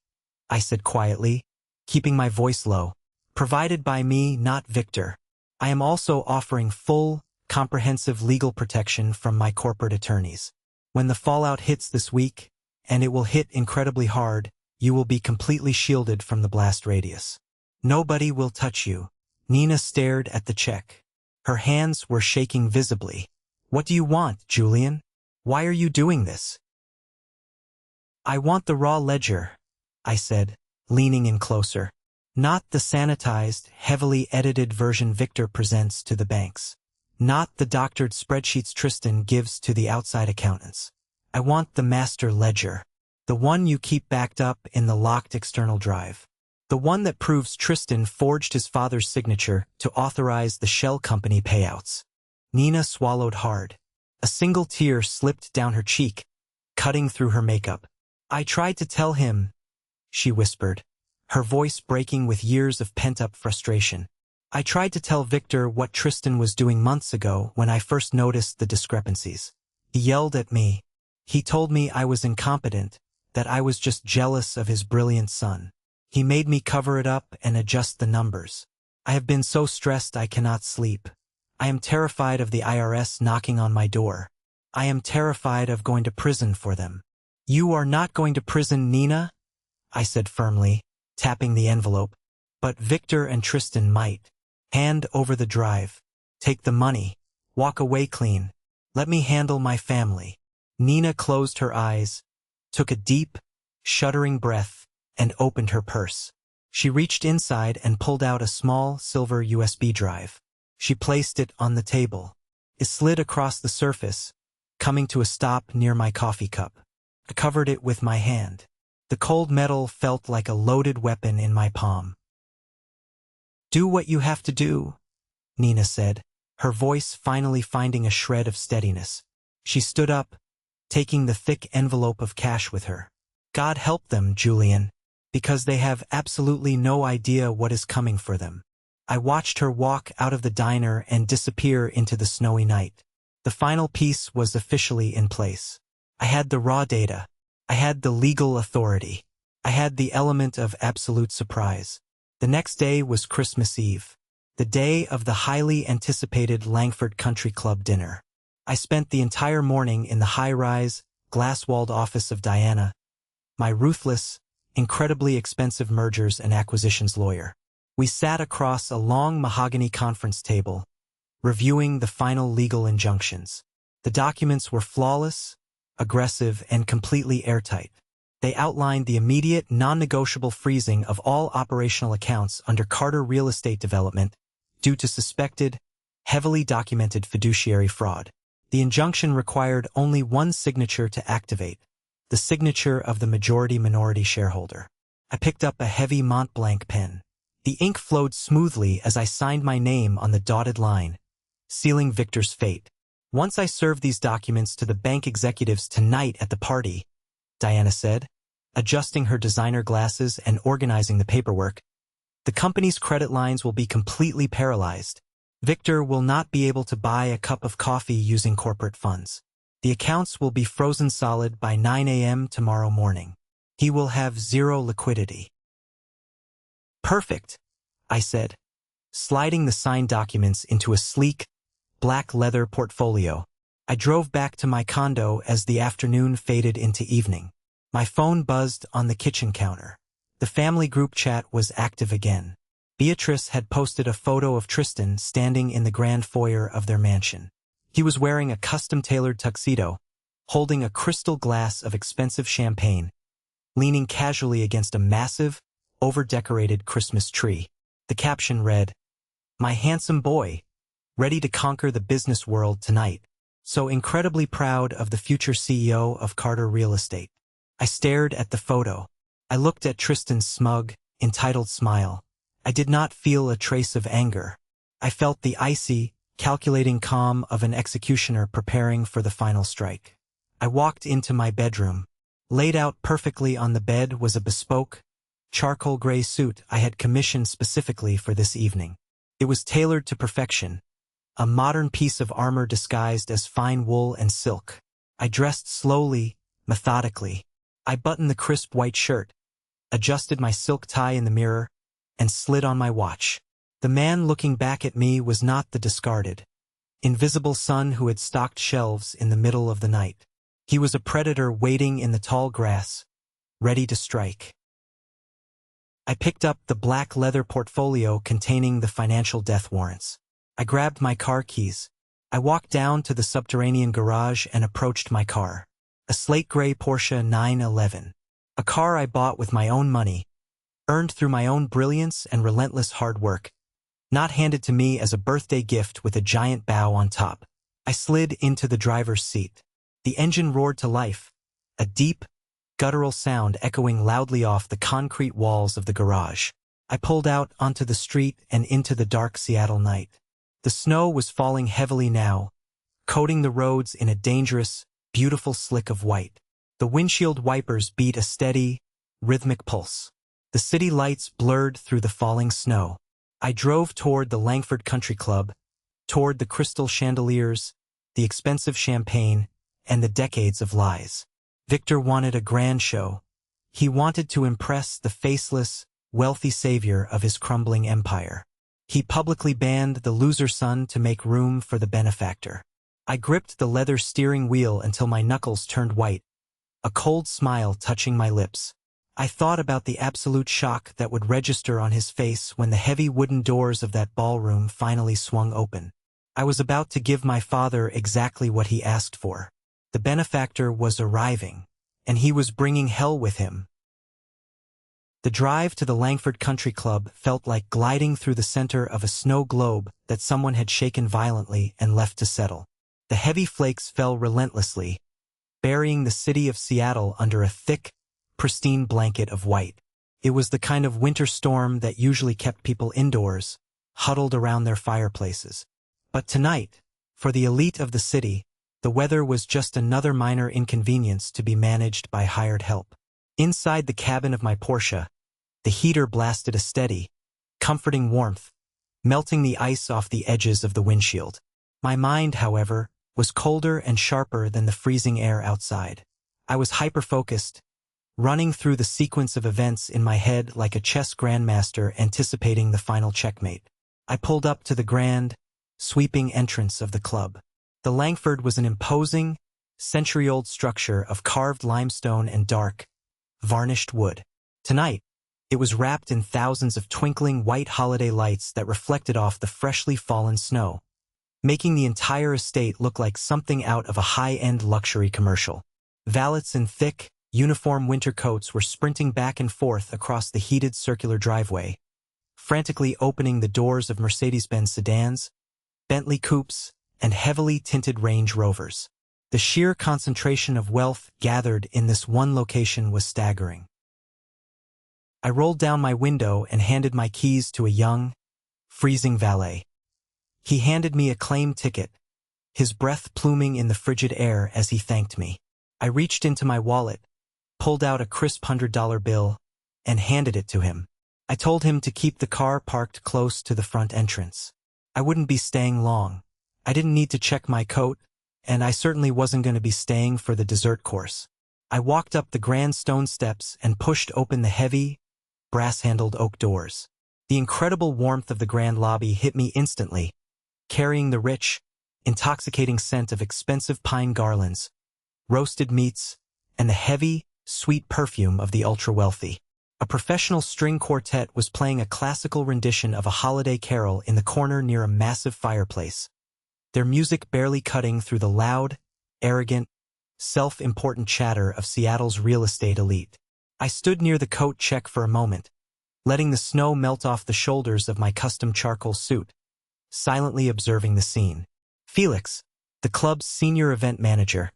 I said quietly, keeping my voice low. "Provided by me, not Victor. I am also offering full, comprehensive legal protection from my corporate attorneys. When the fallout hits this week, and it will hit incredibly hard, you will be completely shielded from the blast radius. Nobody will touch you." Nina stared at the check. Her hands were shaking visibly. "What do you want, Julian? Why are you doing this?" "I want the raw ledger," I said, leaning in closer. "Not the sanitized, heavily edited version Victor presents to the banks. Not the doctored spreadsheets Tristan gives to the outside accountants. I want the master ledger. The one you keep backed up in the locked external drive. The one that proves Tristan forged his father's signature to authorize the shell company payouts." Nina swallowed hard. A single tear slipped down her cheek, cutting through her makeup. "I tried to tell him," she whispered, her voice breaking with years of pent-up frustration. "I tried to tell Victor what Tristan was doing months ago when I first noticed the discrepancies. He yelled at me. He told me I was incompetent, that I was just jealous of his brilliant son. He made me cover it up and adjust the numbers. I have been so stressed I cannot sleep. I am terrified of the IRS knocking on my door. I am terrified of going to prison for them." "You are not going to prison, Nina," I said firmly, tapping the envelope. "But Victor and Tristan might. Hand over the drive. Take the money. Walk away clean. Let me handle my family." Nina closed her eyes, took a deep, shuddering breath, and opened her purse. She reached inside and pulled out a small silver USB drive. She placed it on the table. It slid across the surface, coming to a stop near my coffee cup. I covered it with my hand. The cold metal felt like a loaded weapon in my palm. "Do what you have to do," Nina said, her voice finally finding a shred of steadiness. She stood up, taking the thick envelope of cash with her. "God help them, Julian, because they have absolutely no idea what is coming for them." I watched her walk out of the diner and disappear into the snowy night. The final piece was officially in place. I had the raw data. I had the legal authority. I had the element of absolute surprise. The next day was Christmas Eve, the day of the highly anticipated Langford Country Club dinner. I spent the entire morning in the high-rise, glass-walled office of Diana, my ruthless, incredibly expensive mergers and acquisitions lawyer. We sat across a long mahogany conference table, reviewing the final legal injunctions. The documents were flawless, aggressive, and completely airtight. They outlined the immediate, non-negotiable freezing of all operational accounts under Carter Real Estate Development due to suspected, heavily documented fiduciary fraud. The injunction required only one signature to activate, the signature of the majority-minority shareholder. I picked up a heavy Mont Blanc pen. The ink flowed smoothly as I signed my name on the dotted line, sealing Victor's fate. "Once I serve these documents to the bank executives tonight at the party," Diana said, adjusting her designer glasses and organizing the paperwork, "the company's credit lines will be completely paralyzed. Victor will not be able to buy a cup of coffee using corporate funds. The accounts will be frozen solid by 9 a.m. tomorrow morning. He will have zero liquidity." "Perfect," I said, sliding the signed documents into a sleek, black leather portfolio. I drove back to my condo as the afternoon faded into evening. My phone buzzed on the kitchen counter. The family group chat was active again. Beatrice had posted a photo of Tristan standing in the grand foyer of their mansion. He was wearing a custom-tailored tuxedo, holding a crystal glass of expensive champagne, leaning casually against a massive, over-decorated Christmas tree. The caption read, "My handsome boy, ready to conquer the business world tonight. So incredibly proud of the future CEO of Carter Real Estate." I stared at the photo. I looked at Tristan's smug, entitled smile. I did not feel a trace of anger. I felt the icy, calculating calm of an executioner preparing for the final strike. I walked into my bedroom. Laid out perfectly on the bed was a bespoke, charcoal gray suit I had commissioned specifically for this evening. It was tailored to perfection, a modern piece of armor disguised as fine wool and silk. I dressed slowly, methodically. I buttoned the crisp white shirt, adjusted my silk tie in the mirror, and slid on my watch. The man looking back at me was not the discarded, invisible son who had stocked shelves in the middle of the night. He was a predator waiting in the tall grass, ready to strike. I picked up the black leather portfolio containing the financial death warrants. I grabbed my car keys. I walked down to the subterranean garage and approached my car. A slate gray Porsche 911. A car I bought with my own money, earned through my own brilliance and relentless hard work, not handed to me as a birthday gift with a giant bow on top. I slid into the driver's seat. The engine roared to life, a deep, guttural sound echoing loudly off the concrete walls of the garage. I pulled out onto the street and into the dark Seattle night. The snow was falling heavily now, coating the roads in a dangerous, beautiful slick of white. The windshield wipers beat a steady, rhythmic pulse. The city lights blurred through the falling snow. I drove toward the Langford Country Club, toward the crystal chandeliers, the expensive champagne, and the decades of lies. Victor wanted a grand show. He wanted to impress the faceless, wealthy savior of his crumbling empire. He publicly banned the loser son to make room for the benefactor. I gripped the leather steering wheel until my knuckles turned white, a cold smile touching my lips. I thought about the absolute shock that would register on his face when the heavy wooden doors of that ballroom finally swung open. I was about to give my father exactly what he asked for. The benefactor was arriving, and he was bringing hell with him. The drive to the Langford Country Club felt like gliding through the center of a snow globe that someone had shaken violently and left to settle. The heavy flakes fell relentlessly, burying the city of Seattle under a thick, pristine blanket of white. It was the kind of winter storm that usually kept people indoors, huddled around their fireplaces. But tonight, for the elite of the city, the weather was just another minor inconvenience to be managed by hired help. Inside the cabin of my Porsche, the heater blasted a steady, comforting warmth, melting the ice off the edges of the windshield. My mind, however, was colder and sharper than the freezing air outside. I was hyper-focused, running through the sequence of events in my head like a chess grandmaster anticipating the final checkmate. I pulled up to the grand, sweeping entrance of the club. The Langford was an imposing, century-old structure of carved limestone and dark, varnished wood. Tonight, it was wrapped in thousands of twinkling white holiday lights that reflected off the freshly fallen snow, making the entire estate look like something out of a high-end luxury commercial. Valets in thick, uniform winter coats were sprinting back and forth across the heated circular driveway, frantically opening the doors of Mercedes-Benz sedans, Bentley coupes, and heavily tinted Range Rovers. The sheer concentration of wealth gathered in this one location was staggering. I rolled down my window and handed my keys to a young, freezing valet. He handed me a claim ticket, his breath pluming in the frigid air as he thanked me. I reached into my wallet, pulled out a crisp $100 bill, and handed it to him. I told him to keep the car parked close to the front entrance. I wouldn't be staying long. I didn't need to check my coat, and I certainly wasn't going to be staying for the dessert course. I walked up the grand stone steps and pushed open the heavy, brass-handled oak doors. The incredible warmth of the grand lobby hit me instantly, carrying the rich, intoxicating scent of expensive pine garlands, roasted meats, and the heavy, sweet perfume of the ultra-wealthy. A professional string quartet was playing a classical rendition of a holiday carol in the corner near a massive fireplace, their music barely cutting through the loud, arrogant, self-important chatter of Seattle's real estate elite. I stood near the coat check for a moment, letting the snow melt off the shoulders of my custom charcoal suit, silently observing the scene. Felix, the club's senior event manager,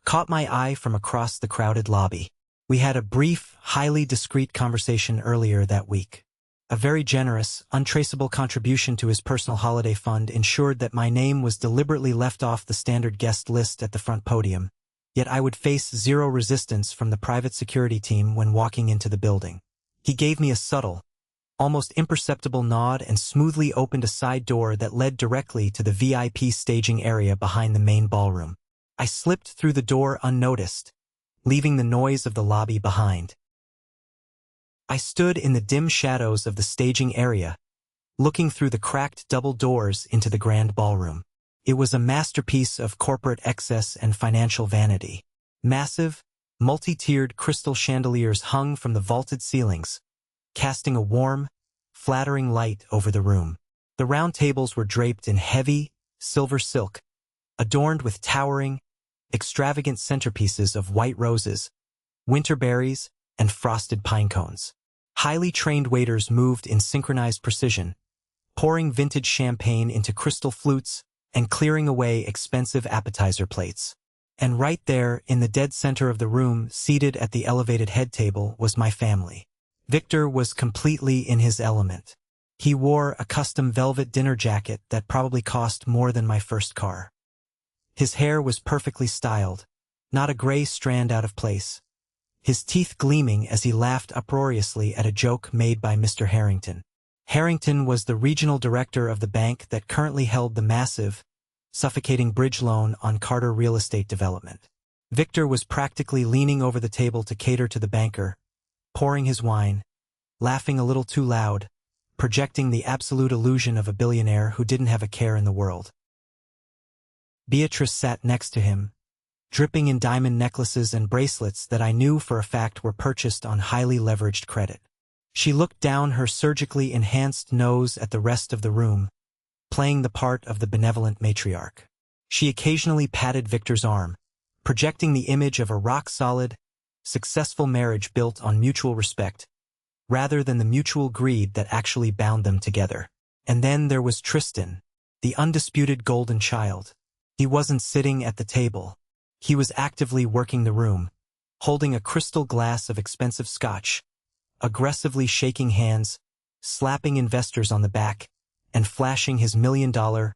caught my eye from across the crowded lobby. We had a brief, highly discreet conversation earlier that week. A very generous, untraceable contribution to his personal holiday fund ensured that my name was deliberately left off the standard guest list at the front podium, yet I would face zero resistance from the private security team when walking into the building. He gave me a subtle, almost imperceptible nod and smoothly opened a side door that led directly to the VIP staging area behind the main ballroom. I slipped through the door unnoticed, leaving the noise of the lobby behind. I stood in the dim shadows of the staging area, looking through the cracked double doors into the grand ballroom. It was a masterpiece of corporate excess and financial vanity. Massive, multi-tiered crystal chandeliers hung from the vaulted ceilings, casting a warm, flattering light over the room. The round tables were draped in heavy, silver silk, adorned with towering, extravagant centerpieces of white roses, winter berries, and frosted pine cones. Highly trained waiters moved in synchronized precision, pouring vintage champagne into crystal flutes and clearing away expensive appetizer plates. And right there, in the dead center of the room, seated at the elevated head table, was my family. Victor was completely in his element. He wore a custom velvet dinner jacket that probably cost more than my first car. His hair was perfectly styled, not a gray strand out of place, his teeth gleaming as he laughed uproariously at a joke made by Mr. Harrington. Harrington was the regional director of the bank that currently held the massive, suffocating bridge loan on Carter real estate development. Victor was practically leaning over the table to cater to the banker, pouring his wine, laughing a little too loud, projecting the absolute illusion of a billionaire who didn't have a care in the world. Beatrice sat next to him, dripping in diamond necklaces and bracelets that I knew for a fact were purchased on highly leveraged credit. She looked down her surgically enhanced nose at the rest of the room, playing the part of the benevolent matriarch. She occasionally patted Victor's arm, projecting the image of a rock-solid, successful marriage built on mutual respect, rather than the mutual greed that actually bound them together. And then there was Tristan, the undisputed golden child. He wasn't sitting at the table. He was actively working the room, holding a crystal glass of expensive scotch, aggressively shaking hands, slapping investors on the back, and flashing his $1,000,000,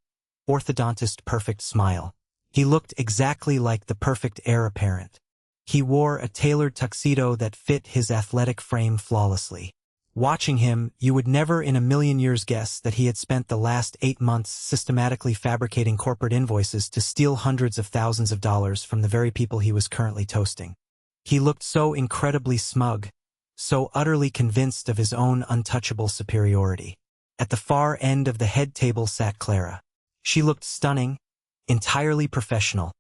orthodontist-perfect smile. He looked exactly like the perfect heir apparent. He wore a tailored tuxedo that fit his athletic frame flawlessly. Watching him, you would never in a million years guess that he had spent the last 8 months systematically fabricating corporate invoices to steal hundreds of thousands of dollars from the very people he was currently toasting. He looked so incredibly smug, so utterly convinced of his own untouchable superiority. At the far end of the head table sat Clara. She looked stunning, entirely professional,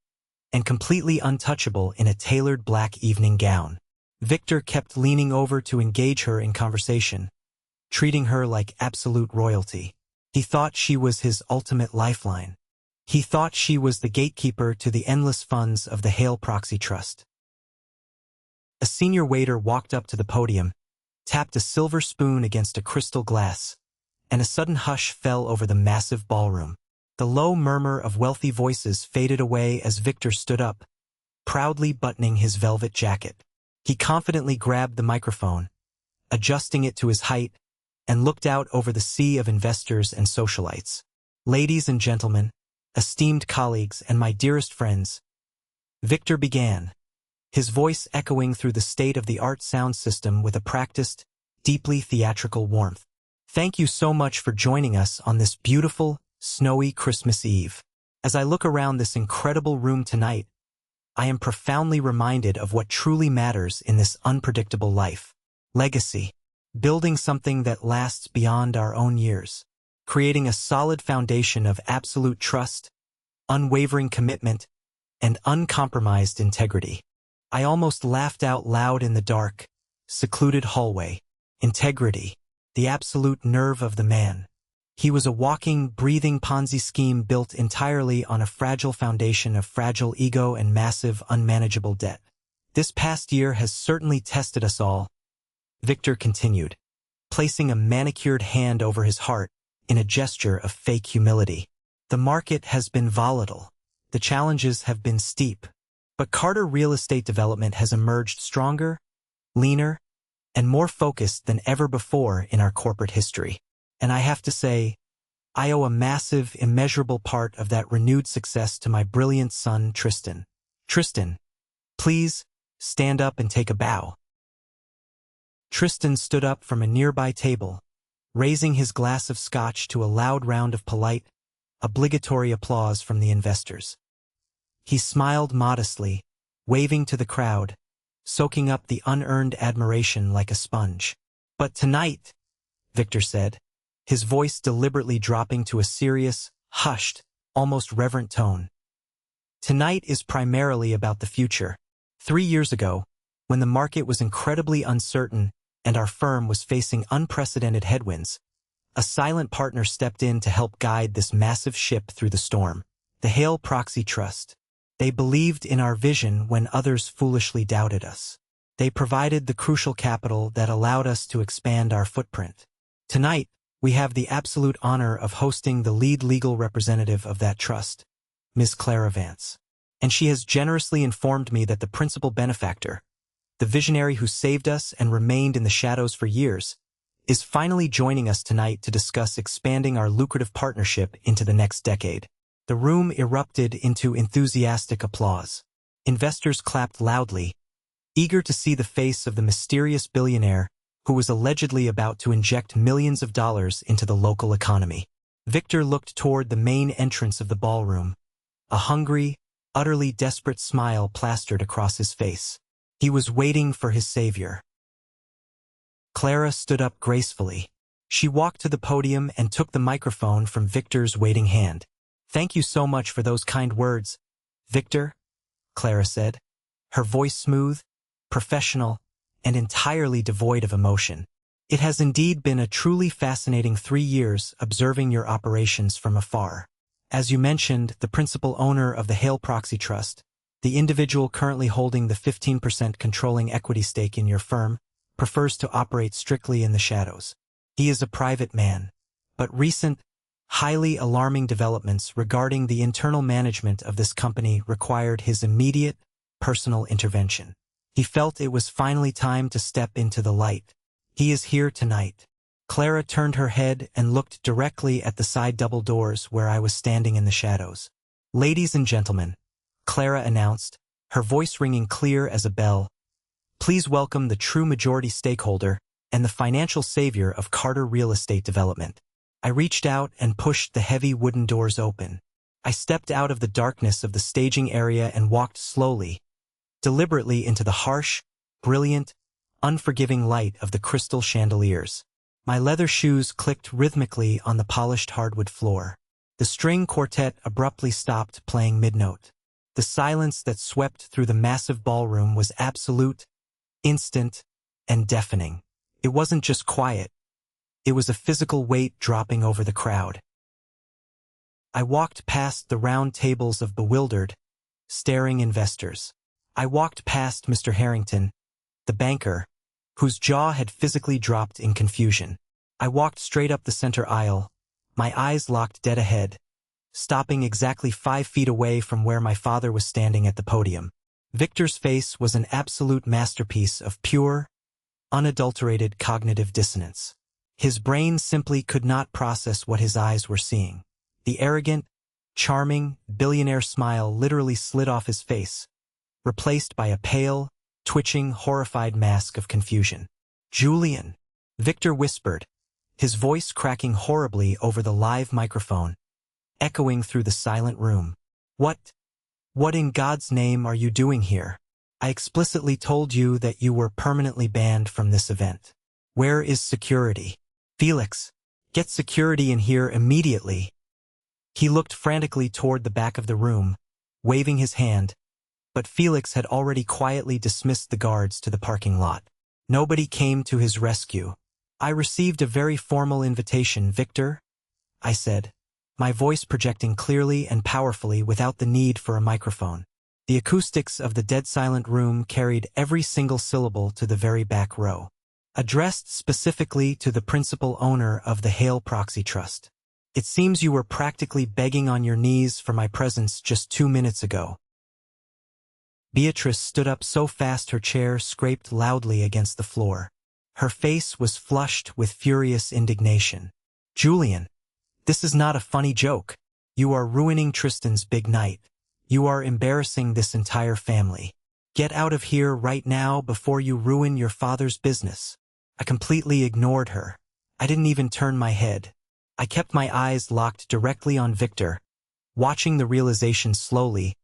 and completely untouchable in a tailored black evening gown. Victor kept leaning over to engage her in conversation, treating her like absolute royalty. He thought she was his ultimate lifeline. He thought she was the gatekeeper to the endless funds of the Hale Proxy Trust. A senior waiter walked up to the podium, tapped a silver spoon against a crystal glass, and a sudden hush fell over the massive ballroom. The low murmur of wealthy voices faded away as Victor stood up, proudly buttoning his velvet jacket. He confidently grabbed the microphone, adjusting it to his height, and looked out over the sea of investors and socialites. Ladies and gentlemen, esteemed colleagues, and my dearest friends, Victor began, his voice echoing through the state-of-the-art sound system with a practiced, deeply theatrical warmth. Thank you so much for joining us on this beautiful, snowy Christmas Eve. As I look around this incredible room tonight, I am profoundly reminded of what truly matters in this unpredictable life. Legacy. Building something that lasts beyond our own years. Creating a solid foundation of absolute trust, unwavering commitment, and uncompromised integrity. I almost laughed out loud in the dark, secluded hallway. Integrity. The absolute nerve of the man. He was a walking, breathing Ponzi scheme built entirely on a fragile foundation of fragile ego and massive, unmanageable debt. This past year has certainly tested us all, Victor continued, placing a manicured hand over his heart in a gesture of fake humility. The market has been volatile. The challenges have been steep. But Carter Real Estate Development has emerged stronger, leaner, and more focused than ever before in our corporate history. And I have to say, I owe a massive, immeasurable part of that renewed success to my brilliant son, Tristan. Tristan, please, stand up and take a bow. Tristan stood up from a nearby table, raising his glass of scotch to a loud round of polite, obligatory applause from the investors. He smiled modestly, waving to the crowd, soaking up the unearned admiration like a sponge. But tonight, Victor said, his voice deliberately dropping to a serious, hushed, almost reverent tone. Tonight is primarily about the future. 3 years ago, when the market was incredibly uncertain and our firm was facing unprecedented headwinds, a silent partner stepped in to help guide this massive ship through the storm. The Hale Proxy Trust. They believed in our vision when others foolishly doubted us. They provided the crucial capital that allowed us to expand our footprint. Tonight, we have the absolute honor of hosting the lead legal representative of that trust, Ms. Clara Vance. And she has generously informed me that the principal benefactor, the visionary who saved us and remained in the shadows for years, is finally joining us tonight to discuss expanding our lucrative partnership into the next decade. The room erupted into enthusiastic applause. Investors clapped loudly, eager to see the face of the mysterious billionaire who was allegedly about to inject millions of dollars into the local economy. Victor looked toward the main entrance of the ballroom, a hungry, utterly desperate smile plastered across his face. He was waiting for his savior. Clara stood up gracefully. She walked to the podium and took the microphone from Victor's waiting hand. "Thank you so much for those kind words, Victor," Clara said, her voice smooth, professional, and entirely devoid of emotion. "It has indeed been a truly fascinating 3 years observing your operations from afar. As you mentioned, the principal owner of the Hale Proxy Trust, the individual currently holding the 15% controlling equity stake in your firm, prefers to operate strictly in the shadows. He is a private man, but recent, highly alarming developments regarding the internal management of this company required his immediate, personal intervention. He felt it was finally time to step into the light. He is here tonight." Clara turned her head and looked directly at the side double doors where I was standing in the shadows. "Ladies and gentlemen," Clara announced, her voice ringing clear as a bell, "please welcome the true majority stakeholder and the financial savior of Carter Real Estate Development." I reached out and pushed the heavy wooden doors open. I stepped out of the darkness of the staging area and walked slowly, deliberately into the harsh, brilliant, unforgiving light of the crystal chandeliers. My leather shoes clicked rhythmically on the polished hardwood floor. The string quartet abruptly stopped playing mid-note. The silence that swept through the massive ballroom was absolute, instant, and deafening. It wasn't just quiet. It was a physical weight dropping over the crowd. I walked past the round tables of bewildered, staring investors. I walked past Mr. Harrington, the banker, whose jaw had physically dropped in confusion. I walked straight up the center aisle, my eyes locked dead ahead, stopping exactly 5 feet away from where my father was standing at the podium. Victor's face was an absolute masterpiece of pure, unadulterated cognitive dissonance. His brain simply could not process what his eyes were seeing. The arrogant, charming, billionaire smile literally slid off his face, replaced by a pale, twitching, horrified mask of confusion. "Julian," Victor whispered, his voice cracking horribly over the live microphone, echoing through the silent room. What in God's name are you doing here? I explicitly told you that you were permanently banned from this event. Where is security? Felix, get security in here immediately." He looked frantically toward the back of the room, waving his hand, but Felix had already quietly dismissed the guards to the parking lot. Nobody came to his rescue. "I received a very formal invitation, Victor," I said, my voice projecting clearly and powerfully without the need for a microphone. The acoustics of the dead-silent room carried every single syllable to the very back row. "Addressed specifically to the principal owner of the Hale Proxy Trust. It seems you were practically begging on your knees for my presence just 2 minutes ago." Beatrice stood up so fast her chair scraped loudly against the floor. Her face was flushed with furious indignation. "Julian, this is not a funny joke. You are ruining Tristan's big night. You are embarrassing this entire family. Get out of here right now before you ruin your father's business." I completely ignored her. I didn't even turn my head. I kept my eyes locked directly on Victor, watching the realization slowly,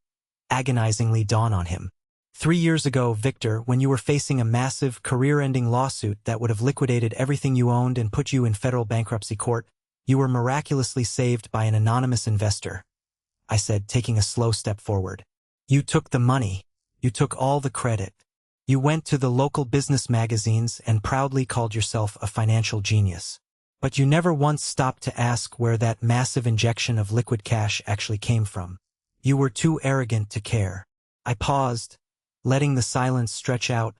agonizingly dawn on him. 3 years ago, Victor, when you were facing a massive, career-ending lawsuit that would have liquidated everything you owned and put you in federal bankruptcy court, you were miraculously saved by an anonymous investor, I said, taking a slow step forward. You took the money. You took all the credit. You went to the local business magazines and proudly called yourself a financial genius. But you never once stopped to ask where that massive injection of liquid cash actually came from. You were too arrogant to care. I paused, letting the silence stretch out,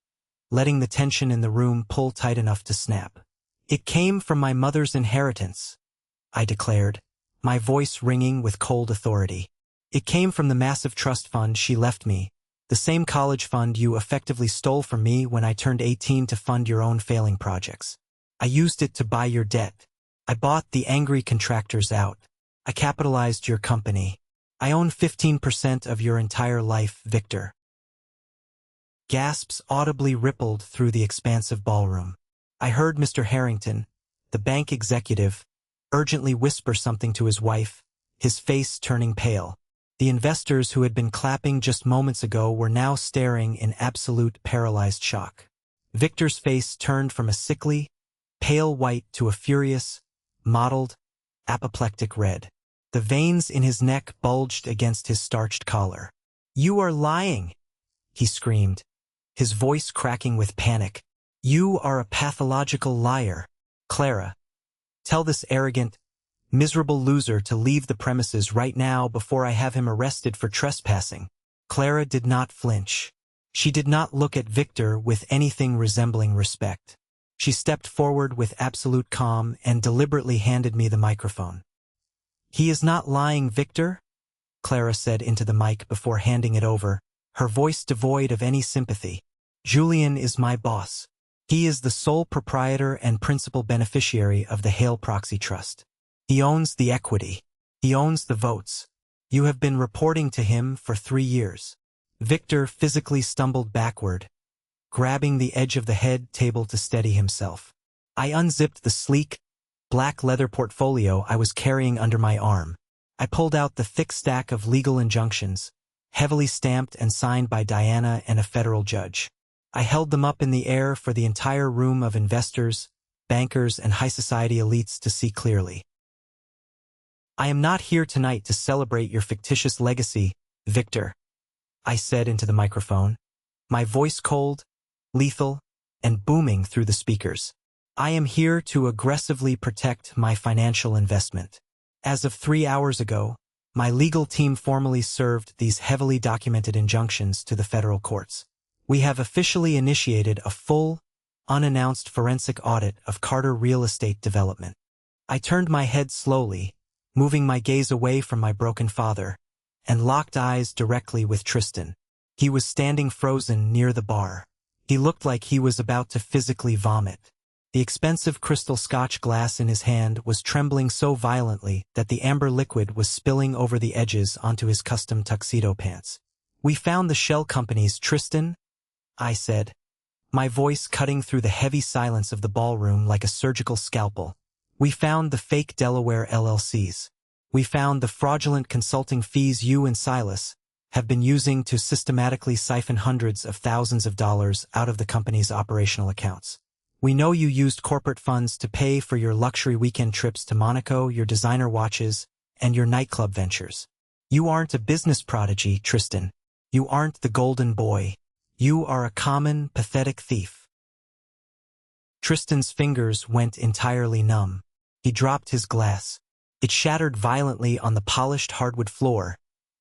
letting the tension in the room pull tight enough to snap. "It came from my mother's inheritance," I declared, my voice ringing with cold authority. "It came from the massive trust fund she left me, the same college fund you effectively stole from me when I turned 18 to fund your own failing projects. I used it to buy your debt. I bought the angry contractors out. I capitalized your company. I own 15% of your entire life, Victor. Gasps audibly rippled through the expansive ballroom. I heard Mr. Harrington, the bank executive, urgently whisper something to his wife, his face turning pale. The investors who had been clapping just moments ago were now staring in absolute paralyzed shock. Victor's face turned from a sickly, pale white to a furious, mottled, apoplectic red. The veins in his neck bulged against his starched collar. "You are lying!" he screamed, his voice cracking with panic. "You are a pathological liar. Clara, tell this arrogant, miserable loser to leave the premises right now before I have him arrested for trespassing." Clara did not flinch. She did not look at Victor with anything resembling respect. She stepped forward with absolute calm and deliberately handed me the microphone. "He is not lying, Victor," Clara said into the mic before handing it over, her voice devoid of any sympathy. "Julian is my boss. He is the sole proprietor and principal beneficiary of the Hale Proxy Trust. He owns the equity. He owns the votes. You have been reporting to him for 3 years." Victor physically stumbled backward, grabbing the edge of the head table to steady himself. I unzipped the sleek, black leather portfolio I was carrying under my arm. I pulled out the thick stack of legal injunctions, heavily stamped and signed by Diana and a federal judge. I held them up in the air for the entire room of investors, bankers, and high society elites to see clearly. "I am not here tonight to celebrate your fictitious legacy, Victor," I said into the microphone, my voice cold, lethal, and booming through the speakers. "I am here to aggressively protect my financial investment. As of 3 hours ago, my legal team formally served these heavily documented injunctions to the federal courts. We have officially initiated a full, unannounced forensic audit of Carter Real Estate Development." I turned my head slowly, moving my gaze away from my broken father, and locked eyes directly with Tristan. He was standing frozen near the bar. He looked like he was about to physically vomit. The expensive crystal Scotch glass in his hand was trembling so violently that the amber liquid was spilling over the edges onto his custom tuxedo pants. "We found the shell companies, Tristan," I said, my voice cutting through the heavy silence of the ballroom like a surgical scalpel. "We found the fake Delaware LLCs. We found the fraudulent consulting fees you and Silas have been using to systematically siphon hundreds of thousands of dollars out of the company's operational accounts. We know you used corporate funds to pay for your luxury weekend trips to Monaco, your designer watches, and your nightclub ventures. You aren't a business prodigy, Tristan. You aren't the golden boy. You are a common, pathetic thief." Tristan's fingers went entirely numb. He dropped his glass. It shattered violently on the polished hardwood floor,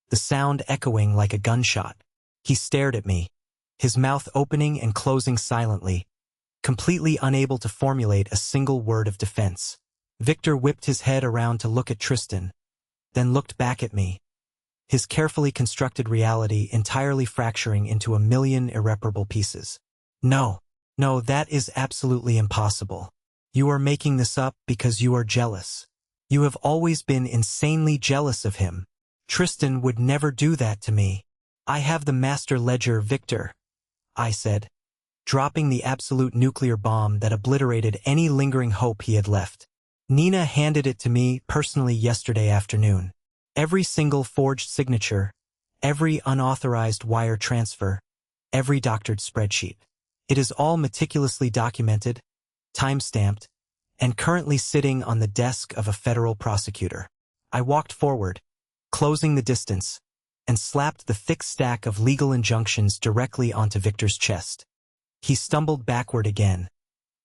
the sound echoing like a gunshot. He stared at me, his mouth opening and closing silently, completely unable to formulate a single word of defense. Victor whipped his head around to look at Tristan, then looked back at me, his carefully constructed reality entirely fracturing into a million irreparable pieces. No, that is absolutely impossible. You are making this up because you are jealous. You have always been insanely jealous of him. Tristan would never do that to me. I have the master ledger, Victor," I said, dropping the absolute nuclear bomb that obliterated any lingering hope he had left. "Nina handed it to me personally yesterday afternoon. Every single forged signature, every unauthorized wire transfer, every doctored spreadsheet. It is all meticulously documented, time-stamped, and currently sitting on the desk of a federal prosecutor." I walked forward, closing the distance, and slapped the thick stack of legal injunctions directly onto Victor's chest. He stumbled backward again,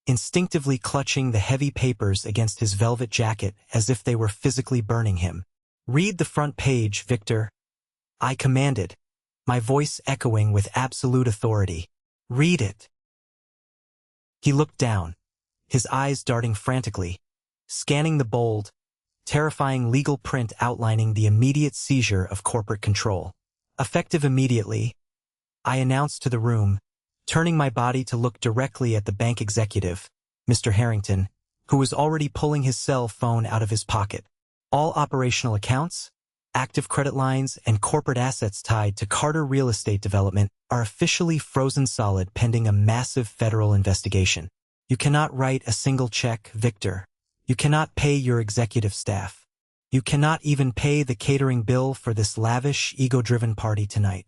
instinctively clutching the heavy papers against his velvet jacket as if they were physically burning him. "Read the front page, Victor," I commanded, my voice echoing with absolute authority. "Read it." He looked down, his eyes darting frantically, scanning the bold, terrifying legal print outlining the immediate seizure of corporate control. "Effective immediately," I announced to the room, turning my body to look directly at the bank executive, Mr. Harrington, who was already pulling his cell phone out of his pocket. "All operational accounts, active credit lines, and corporate assets tied to Carter real estate development are officially frozen solid pending a massive federal investigation. You cannot write a single check, Victor. You cannot pay your executive staff. You cannot even pay the catering bill for this lavish, ego-driven party tonight.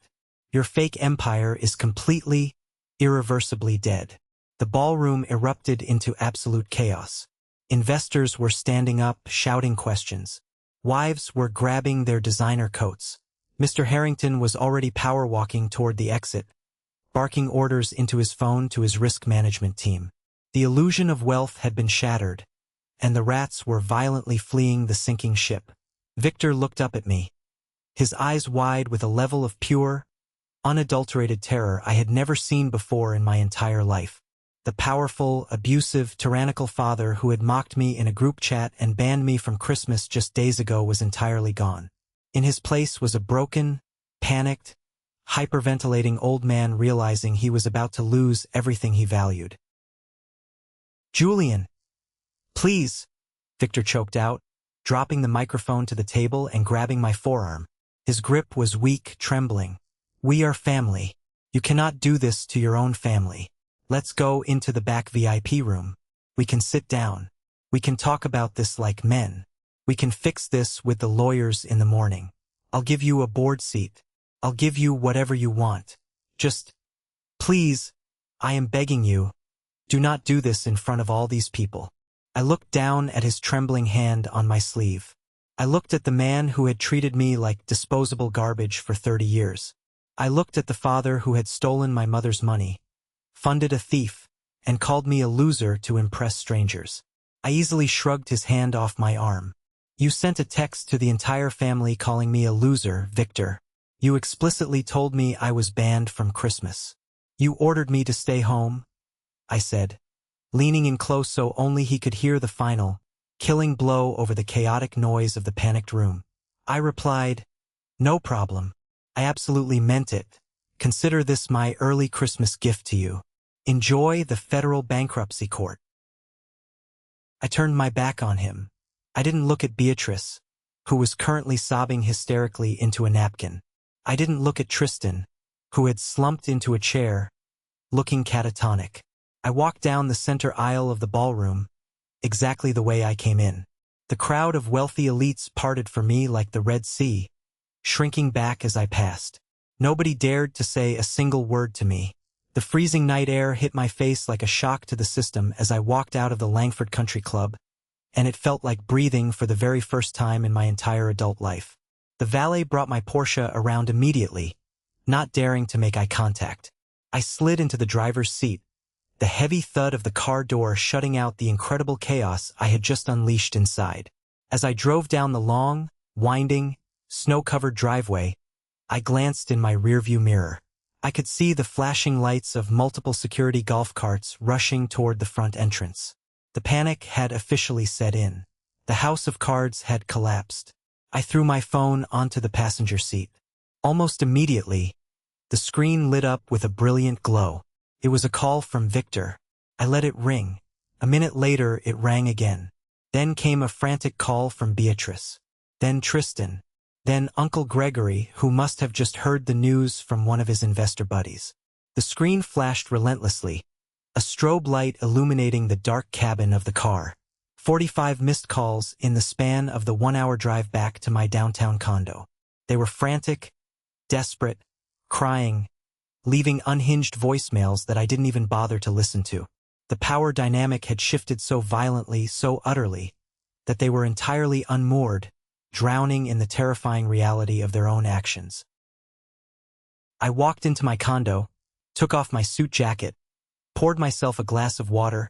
Your fake empire is completely, irreversibly dead. The ballroom erupted into absolute chaos. Investors were standing up, shouting questions. Wives were grabbing their designer coats. Mr. Harrington was already power-walking toward the exit, barking orders into his phone to his risk management team. The illusion of wealth had been shattered, and the rats were violently fleeing the sinking ship. Victor looked up at me, his eyes wide with a level of pure, unadulterated terror I had never seen before in my entire life. The powerful, abusive, tyrannical father who had mocked me in a group chat and banned me from Christmas just days ago was entirely gone. In his place was a broken, panicked, hyperventilating old man realizing he was about to lose everything he valued. "Julian, please," Victor choked out, dropping the microphone to the table and grabbing my forearm. His grip was weak, trembling. "We are family. You cannot do this to your own family. Let's go into the back VIP room. We can sit down. We can talk about this like men. We can fix this with the lawyers in the morning. I'll give you a board seat. I'll give you whatever you want. Just, please, I am begging you, do not do this in front of all these people." I looked down at his trembling hand on my sleeve. I looked at the man who had treated me like disposable garbage for 30 years. I looked at the father who had stolen my mother's money, funded a thief, and called me a loser to impress strangers. I easily shrugged his hand off my arm. "You sent a text to the entire family calling me a loser, Victor. You explicitly told me I was banned from Christmas. You ordered me to stay home," I said, leaning in close so only he could hear the final, killing blow over the chaotic noise of the panicked room. I replied, "No problem. I absolutely meant it. Consider this my early Christmas gift to you. Enjoy the federal bankruptcy court." I turned my back on him. I didn't look at Beatrice, who was currently sobbing hysterically into a napkin. I didn't look at Tristan, who had slumped into a chair, looking catatonic. I walked down the center aisle of the ballroom, exactly the way I came in. The crowd of wealthy elites parted for me like the Red Sea, shrinking back as I passed. Nobody dared to say a single word to me. The freezing night air hit my face like a shock to the system as I walked out of the Langford Country Club, and it felt like breathing for the very first time in my entire adult life. The valet brought my Porsche around immediately, not daring to make eye contact. I slid into the driver's seat, the heavy thud of the car door shutting out the incredible chaos I had just unleashed inside. As I drove down the long, winding, snow-covered driveway, I glanced in my rearview mirror. I could see the flashing lights of multiple security golf carts rushing toward the front entrance. The panic had officially set in. The house of cards had collapsed. I threw my phone onto the passenger seat. Almost immediately, the screen lit up with a brilliant glow. It was a call from Victor. I let it ring. A minute later, it rang again. Then came a frantic call from Beatrice. Then Tristan. Then Uncle Gregory, who must have just heard the news from one of his investor buddies. The screen flashed relentlessly, a strobe light illuminating the dark cabin of the car. 45 missed calls in the span of the 1-hour drive back to my downtown condo. They were frantic, desperate, crying, leaving unhinged voicemails that I didn't even bother to listen to. The power dynamic had shifted so violently, so utterly, that they were entirely unmoored, drowning in the terrifying reality of their own actions. I walked into my condo, took off my suit jacket, poured myself a glass of water,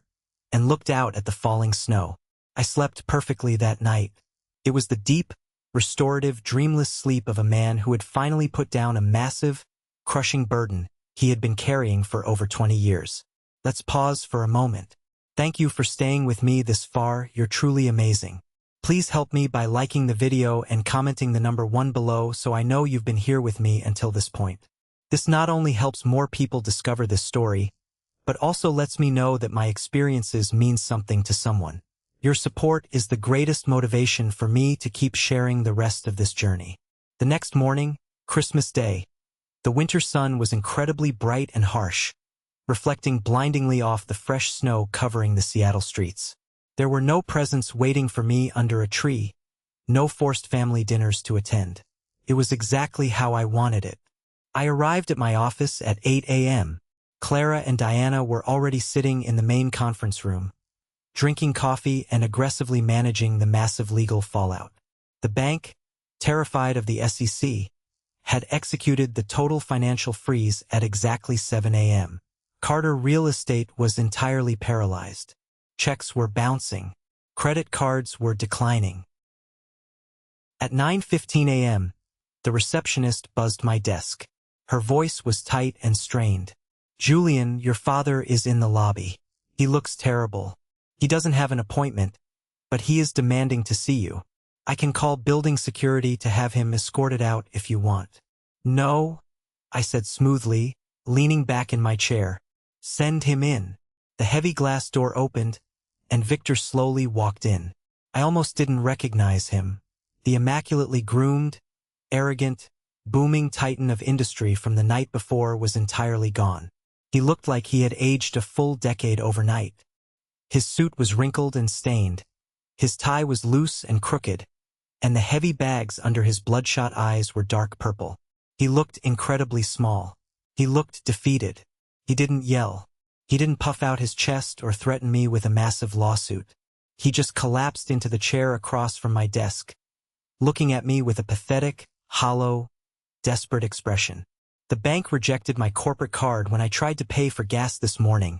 and looked out at the falling snow. I slept perfectly that night. It was the deep, restorative, dreamless sleep of a man who had finally put down a massive, crushing burden he had been carrying for over 20 years. Let's pause for a moment. Thank you for staying with me this far. You're truly amazing. Please help me by liking the video and commenting the number 1 below so I know you've been here with me until this point. This not only helps more people discover this story, but also lets me know that my experiences mean something to someone. Your support is the greatest motivation for me to keep sharing the rest of this journey. The next morning, Christmas Day, the winter sun was incredibly bright and harsh, reflecting blindingly off the fresh snow covering the Seattle streets. There were no presents waiting for me under a tree, no forced family dinners to attend. It was exactly how I wanted it. I arrived at my office at 8 a.m. Clara and Diana were already sitting in the main conference room, drinking coffee and aggressively managing the massive legal fallout. The bank, terrified of the SEC, had executed the total financial freeze at exactly 7 a.m. Carter Real Estate was entirely paralyzed. Checks were bouncing. Credit cards were declining. At 9:15 a.m., the receptionist buzzed my desk. Her voice was tight and strained. "Julian, your father is in the lobby. He looks terrible. He doesn't have an appointment, but he is demanding to see you. I can call building security to have him escorted out if you want." "No," I said smoothly, leaning back in my chair. "Send him in." The heavy glass door opened, and Victor slowly walked in. I almost didn't recognize him. The immaculately groomed, arrogant, booming titan of industry from the night before was entirely gone. He looked like he had aged a full decade overnight. His suit was wrinkled and stained. His tie was loose and crooked, and the heavy bags under his bloodshot eyes were dark purple. He looked incredibly small. He looked defeated. He didn't yell. He didn't puff out his chest or threaten me with a massive lawsuit. He just collapsed into the chair across from my desk, looking at me with a pathetic, hollow, desperate expression. "The bank rejected my corporate card when I tried to pay for gas this morning,"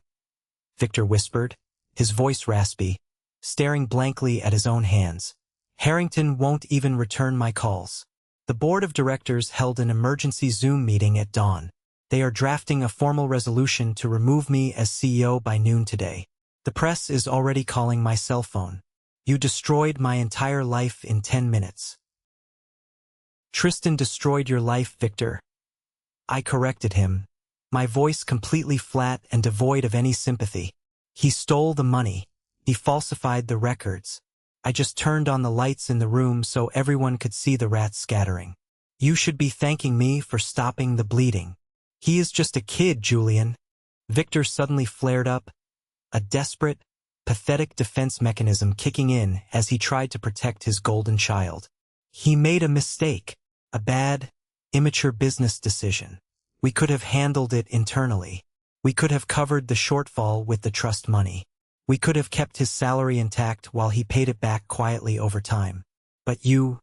Victor whispered, his voice raspy, staring blankly at his own hands. "Harrington won't even return my calls. The board of directors held an emergency Zoom meeting at dawn. They are drafting a formal resolution to remove me as CEO by noon today. The press is already calling my cell phone. You destroyed my entire life in 10 minutes. Tristan destroyed your life, Victor." I corrected him, my voice completely flat and devoid of any sympathy. "He stole the money. He falsified the records. I just turned on the lights in the room so everyone could see the rats scattering. You should be thanking me for stopping the bleeding. He is just a kid, Julian." Victor suddenly flared up, a desperate, pathetic defense mechanism kicking in as he tried to protect his golden child. "He made a mistake, a bad, immature business decision. We could have handled it internally. We could have covered the shortfall with the trust money. We could have kept his salary intact while he paid it back quietly over time. But you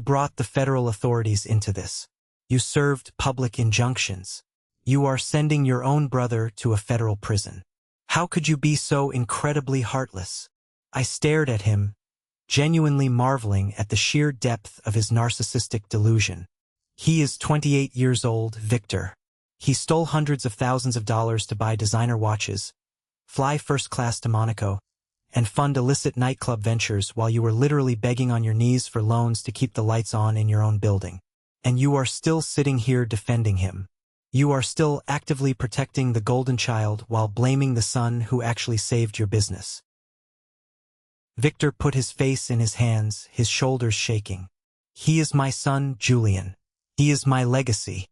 brought the federal authorities into this. You served public injunctions. You are sending your own brother to a federal prison. How could you be so incredibly heartless?" I stared at him, genuinely marveling at the sheer depth of his narcissistic delusion. "He is 28 years old, Victor. He stole hundreds of thousands of dollars to buy designer watches, fly first class to Monaco, and fund illicit nightclub ventures while you were literally begging on your knees for loans to keep the lights on in your own building. And you are still sitting here defending him. You are still actively protecting the golden child while blaming the son who actually saved your business." Victor put his face in his hands, his shoulders shaking. "He is my son, Julian. He is my legacy.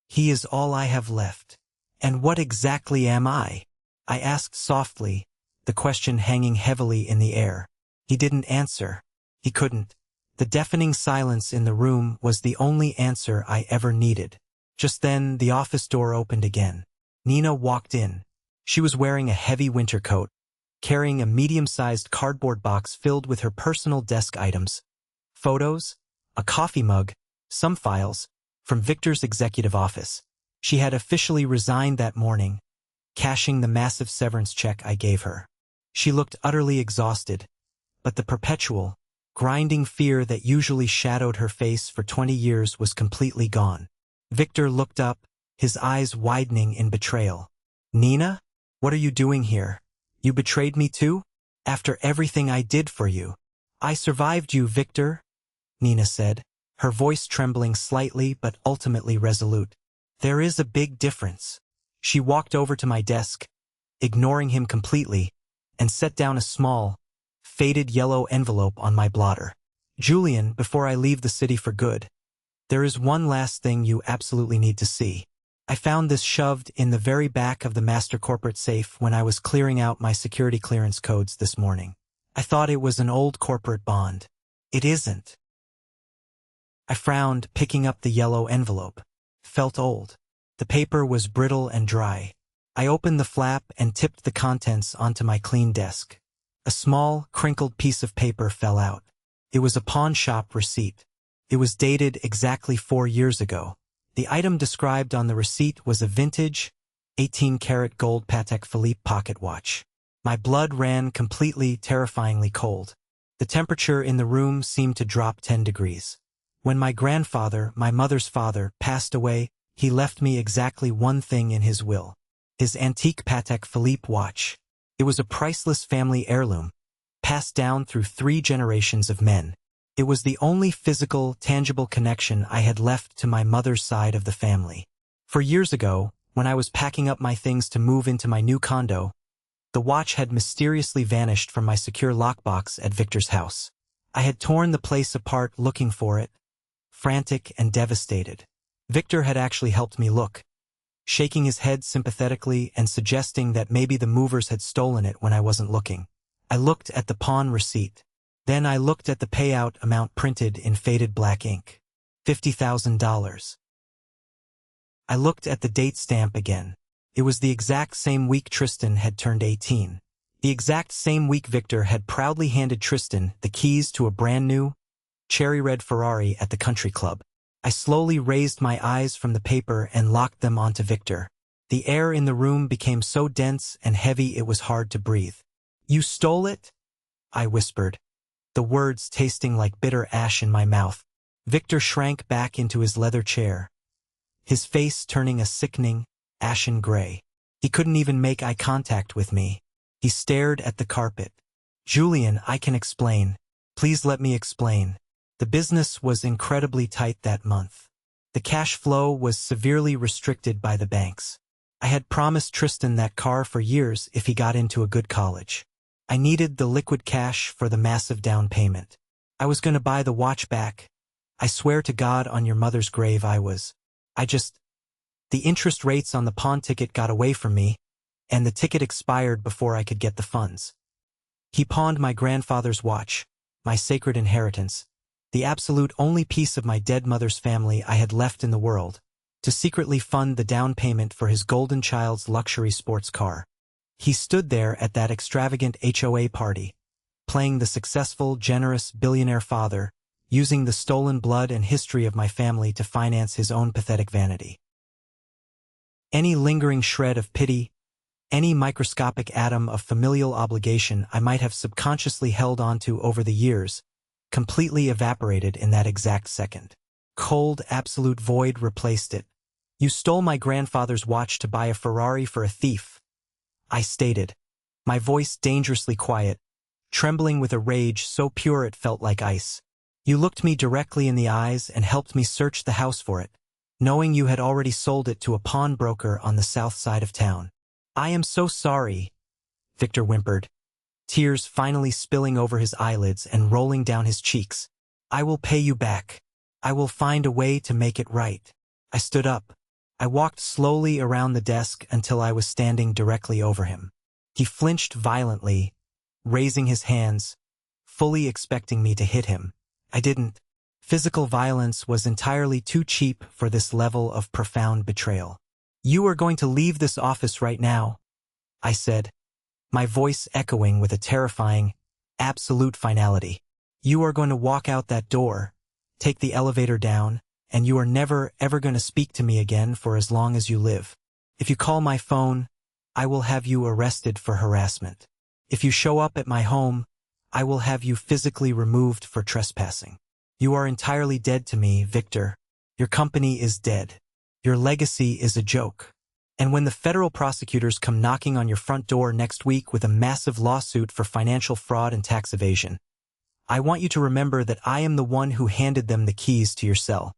He is all I have left. And what exactly am I?" I asked softly, the question hanging heavily in the air. He didn't answer. He couldn't. The deafening silence in the room was the only answer I ever needed. Just then, the office door opened again. Nina walked in. She was wearing a heavy winter coat, carrying a medium-sized cardboard box filled with her personal desk items, photos, a coffee mug, some files, from Victor's executive office. She had officially resigned that morning, cashing the massive severance check I gave her. She looked utterly exhausted, but the perpetual, grinding fear that usually shadowed her face for 20 years was completely gone. Victor looked up, his eyes widening in betrayal. "Nina? What are you doing here? You betrayed me too? After everything I did for you." "I survived you, Victor," Nina said, her voice trembling slightly but ultimately resolute. "There is a big difference." She walked over to my desk, ignoring him completely, and set down a small, faded yellow envelope on my blotter. "Julian, before I leave the city for good, There is one last thing you absolutely need to see. I found this shoved in the very back of the master corporate safe when I was clearing out my security clearance codes this morning. I thought it was an old corporate bond. It isn't. I frowned, picking up the yellow envelope. Felt old. The paper was brittle and dry. I opened the flap and tipped the contents onto my clean desk. A small, crinkled piece of paper fell out. It was a pawn shop receipt. It was dated exactly 4 years ago. The item described on the receipt was a vintage, 18-karat gold Patek Philippe pocket watch. My blood ran completely, terrifyingly cold. The temperature in the room seemed to drop 10 degrees. When my grandfather, my mother's father, passed away, he left me exactly one thing in his will. His antique Patek Philippe watch. It was a priceless family heirloom, passed down through 3 generations of men. It was the only physical, tangible connection I had left to my mother's side of the family. 4 years ago, when I was packing up my things to move into my new condo, the watch had mysteriously vanished from my secure lockbox at Victor's house. I had torn the place apart looking for it, frantic and devastated. Victor had actually helped me look, shaking his head sympathetically and suggesting that maybe the movers had stolen it when I wasn't looking. I looked at the pawn receipt. Then I looked at the payout amount printed in faded black ink. $50,000. I looked at the date stamp again. It was the exact same week Tristan had turned 18. The exact same week Victor had proudly handed Tristan the keys to a brand new, cherry-red Ferrari at the country club. I slowly raised my eyes from the paper and locked them onto Victor. The air in the room became so dense and heavy it was hard to breathe. "You stole it?" I whispered, the words tasting like bitter ash in my mouth. Victor shrank back into his leather chair, his face turning a sickening, ashen gray. He couldn't even make eye contact with me. He stared at the carpet. "Julian, I can explain. Please let me explain." The business was incredibly tight that month. The cash flow was severely restricted by the banks. I had promised Tristan that car for years if he got into a good college. I needed the liquid cash for the massive down payment. I was going to buy the watch back. I swear to God on your mother's grave The interest rates on the pawn ticket got away from me, and the ticket expired before I could get the funds. He pawned my grandfather's watch, my sacred inheritance, the absolute only piece of my dead mother's family I had left in the world, to secretly fund the down payment for his golden child's luxury sports car. He stood there at that extravagant HOA party, playing the successful, generous billionaire father, using the stolen blood and history of my family to finance his own pathetic vanity. Any lingering shred of pity, any microscopic atom of familial obligation I might have subconsciously held onto over the years, completely evaporated in that exact second. Cold, absolute void replaced it. "You stole my grandfather's watch to buy a Ferrari for a thief," I stated, my voice dangerously quiet, trembling with a rage so pure it felt like ice. "You looked me directly in the eyes and helped me search the house for it, knowing you had already sold it to a pawnbroker on the south side of town." "I am so sorry," Victor whimpered, tears finally spilling over his eyelids and rolling down his cheeks. "I will pay you back. I will find a way to make it right." I stood up. I walked slowly around the desk until I was standing directly over him. He flinched violently, raising his hands, fully expecting me to hit him. I didn't. Physical violence was entirely too cheap for this level of profound betrayal. "You are going to leave this office right now," I said, my voice echoing with a terrifying, absolute finality. "You are going to walk out that door, take the elevator down, and you are never, ever going to speak to me again for as long as you live. If you call my phone, I will have you arrested for harassment. If you show up at my home, I will have you physically removed for trespassing. You are entirely dead to me, Victor. Your company is dead. Your legacy is a joke. And when the federal prosecutors come knocking on your front door next week with a massive lawsuit for financial fraud and tax evasion, I want you to remember that I am the one who handed them the keys to your cell."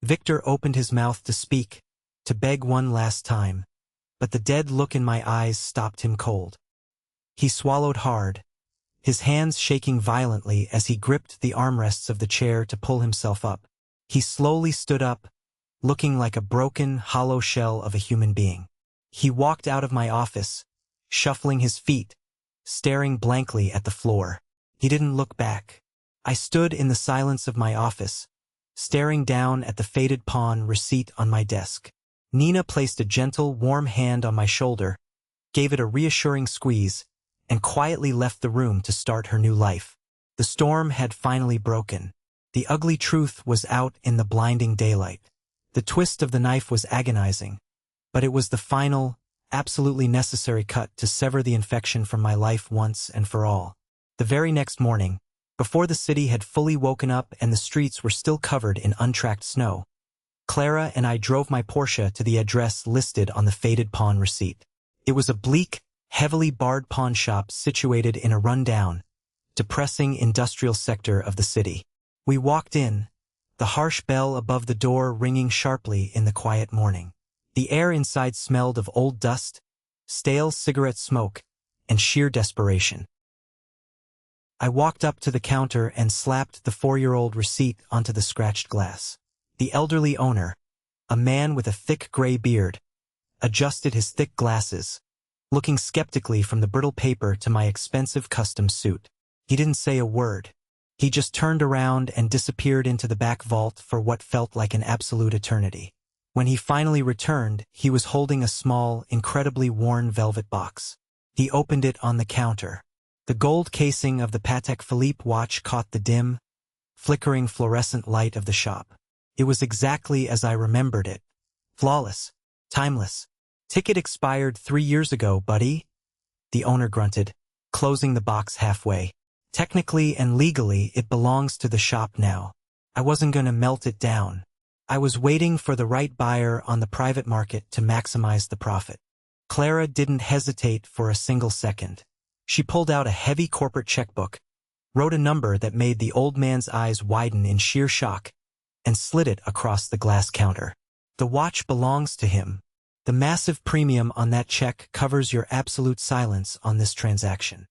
Victor opened his mouth to speak, to beg one last time, but the dead look in my eyes stopped him cold. He swallowed hard, his hands shaking violently as he gripped the armrests of the chair to pull himself up. He slowly stood up, looking like a broken, hollow shell of a human being. He walked out of my office, shuffling his feet, staring blankly at the floor. He didn't look back. I stood in the silence of my office, staring down at the faded pawn receipt on my desk. Nina placed a gentle, warm hand on my shoulder, gave it a reassuring squeeze, and quietly left the room to start her new life. The storm had finally broken. The ugly truth was out in the blinding daylight. The twist of the knife was agonizing, but it was the final, absolutely necessary cut to sever the infection from my life once and for all. The very next morning, before the city had fully woken up and the streets were still covered in untracked snow, Clara and I drove my Porsche to the address listed on the faded pawn receipt. It was a bleak, heavily barred pawn shop situated in a rundown, depressing industrial sector of the city. We walked in, the harsh bell above the door ringing sharply in the quiet morning. The air inside smelled of old dust, stale cigarette smoke, and sheer desperation. I walked up to the counter and slapped the 4-year-old receipt onto the scratched glass. The elderly owner, a man with a thick gray beard, adjusted his thick glasses, looking skeptically from the brittle paper to my expensive custom suit. He didn't say a word. He just turned around and disappeared into the back vault for what felt like an absolute eternity. When he finally returned, he was holding a small, incredibly worn velvet box. He opened it on the counter. The gold casing of the Patek Philippe watch caught the dim, flickering fluorescent light of the shop. It was exactly as I remembered it. Flawless. Timeless. Ticket expired 3 years ago, buddy, the owner grunted, closing the box halfway. Technically and legally, it belongs to the shop now. I wasn't gonna melt it down. I was waiting for the right buyer on the private market to maximize the profit. Clara didn't hesitate for a single second. She pulled out a heavy corporate checkbook, wrote a number that made the old man's eyes widen in sheer shock, and slid it across the glass counter. The watch belongs to him. The massive premium on that check covers your absolute silence on this transaction.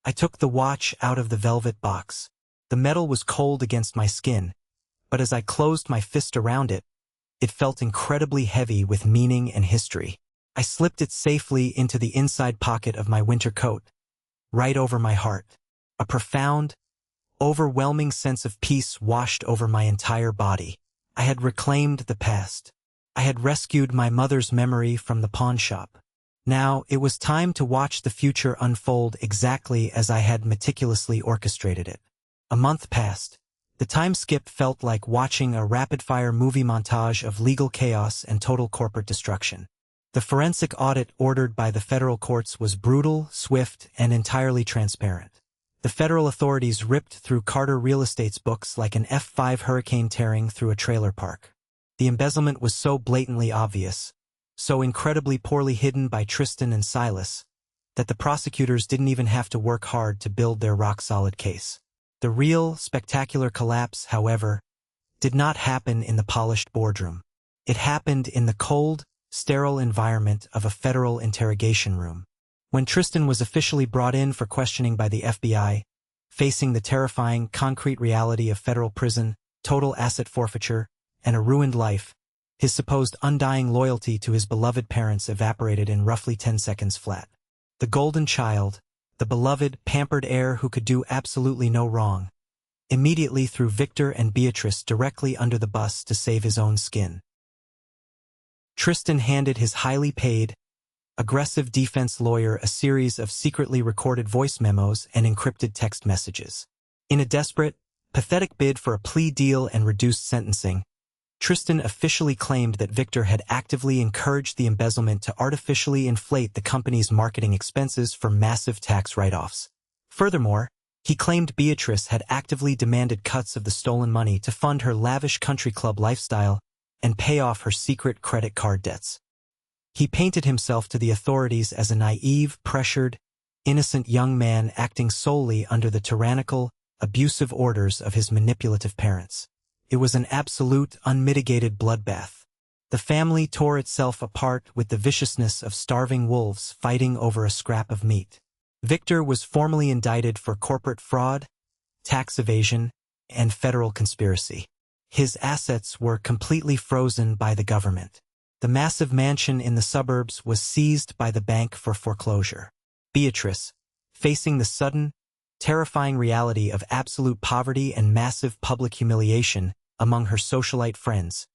I took the watch out of the velvet box. The metal was cold against my skin, but as I closed my fist around it, it felt incredibly heavy with meaning and history. I slipped it safely into the inside pocket of my winter coat, right over my heart. A profound, overwhelming sense of peace washed over my entire body. I had reclaimed the past. I had rescued my mother's memory from the pawn shop. Now it was time to watch the future unfold exactly as I had meticulously orchestrated it. A month passed. The time skip felt like watching a rapid-fire movie montage of legal chaos and total corporate destruction. The forensic audit ordered by the federal courts was brutal, swift, and entirely transparent. The federal authorities ripped through Carter Real Estate's books like an F5 hurricane tearing through a trailer park. The embezzlement was so blatantly obvious, so incredibly poorly hidden by Tristan and Silas, that the prosecutors didn't even have to work hard to build their rock-solid case. The real, spectacular collapse, however, did not happen in the polished boardroom. It happened in the cold, sterile environment of a federal interrogation room. When Tristan was officially brought in for questioning by the FBI, facing the terrifying, concrete reality of federal prison, total asset forfeiture, and a ruined life, his supposed undying loyalty to his beloved parents evaporated in roughly 10 seconds flat. The golden child, the beloved, pampered heir who could do absolutely no wrong, immediately threw Victor and Beatrice directly under the bus to save his own skin. Tristan handed his highly paid, aggressive defense lawyer a series of secretly recorded voice memos and encrypted text messages. In a desperate, pathetic bid for a plea deal and reduced sentencing, Tristan officially claimed that Victor had actively encouraged the embezzlement to artificially inflate the company's marketing expenses for massive tax write-offs. Furthermore, he claimed Beatrice had actively demanded cuts of the stolen money to fund her lavish country club lifestyle and pay off her secret credit card debts. He painted himself to the authorities as a naive, pressured, innocent young man acting solely under the tyrannical, abusive orders of his manipulative parents. It was an absolute, unmitigated bloodbath. The family tore itself apart with the viciousness of starving wolves fighting over a scrap of meat. Victor was formally indicted for corporate fraud, tax evasion, and federal conspiracy. His assets were completely frozen by the government. The massive mansion in the suburbs was seized by the bank for foreclosure. Beatrice, facing the sudden, terrifying reality of absolute poverty and massive public humiliation among her socialite friends,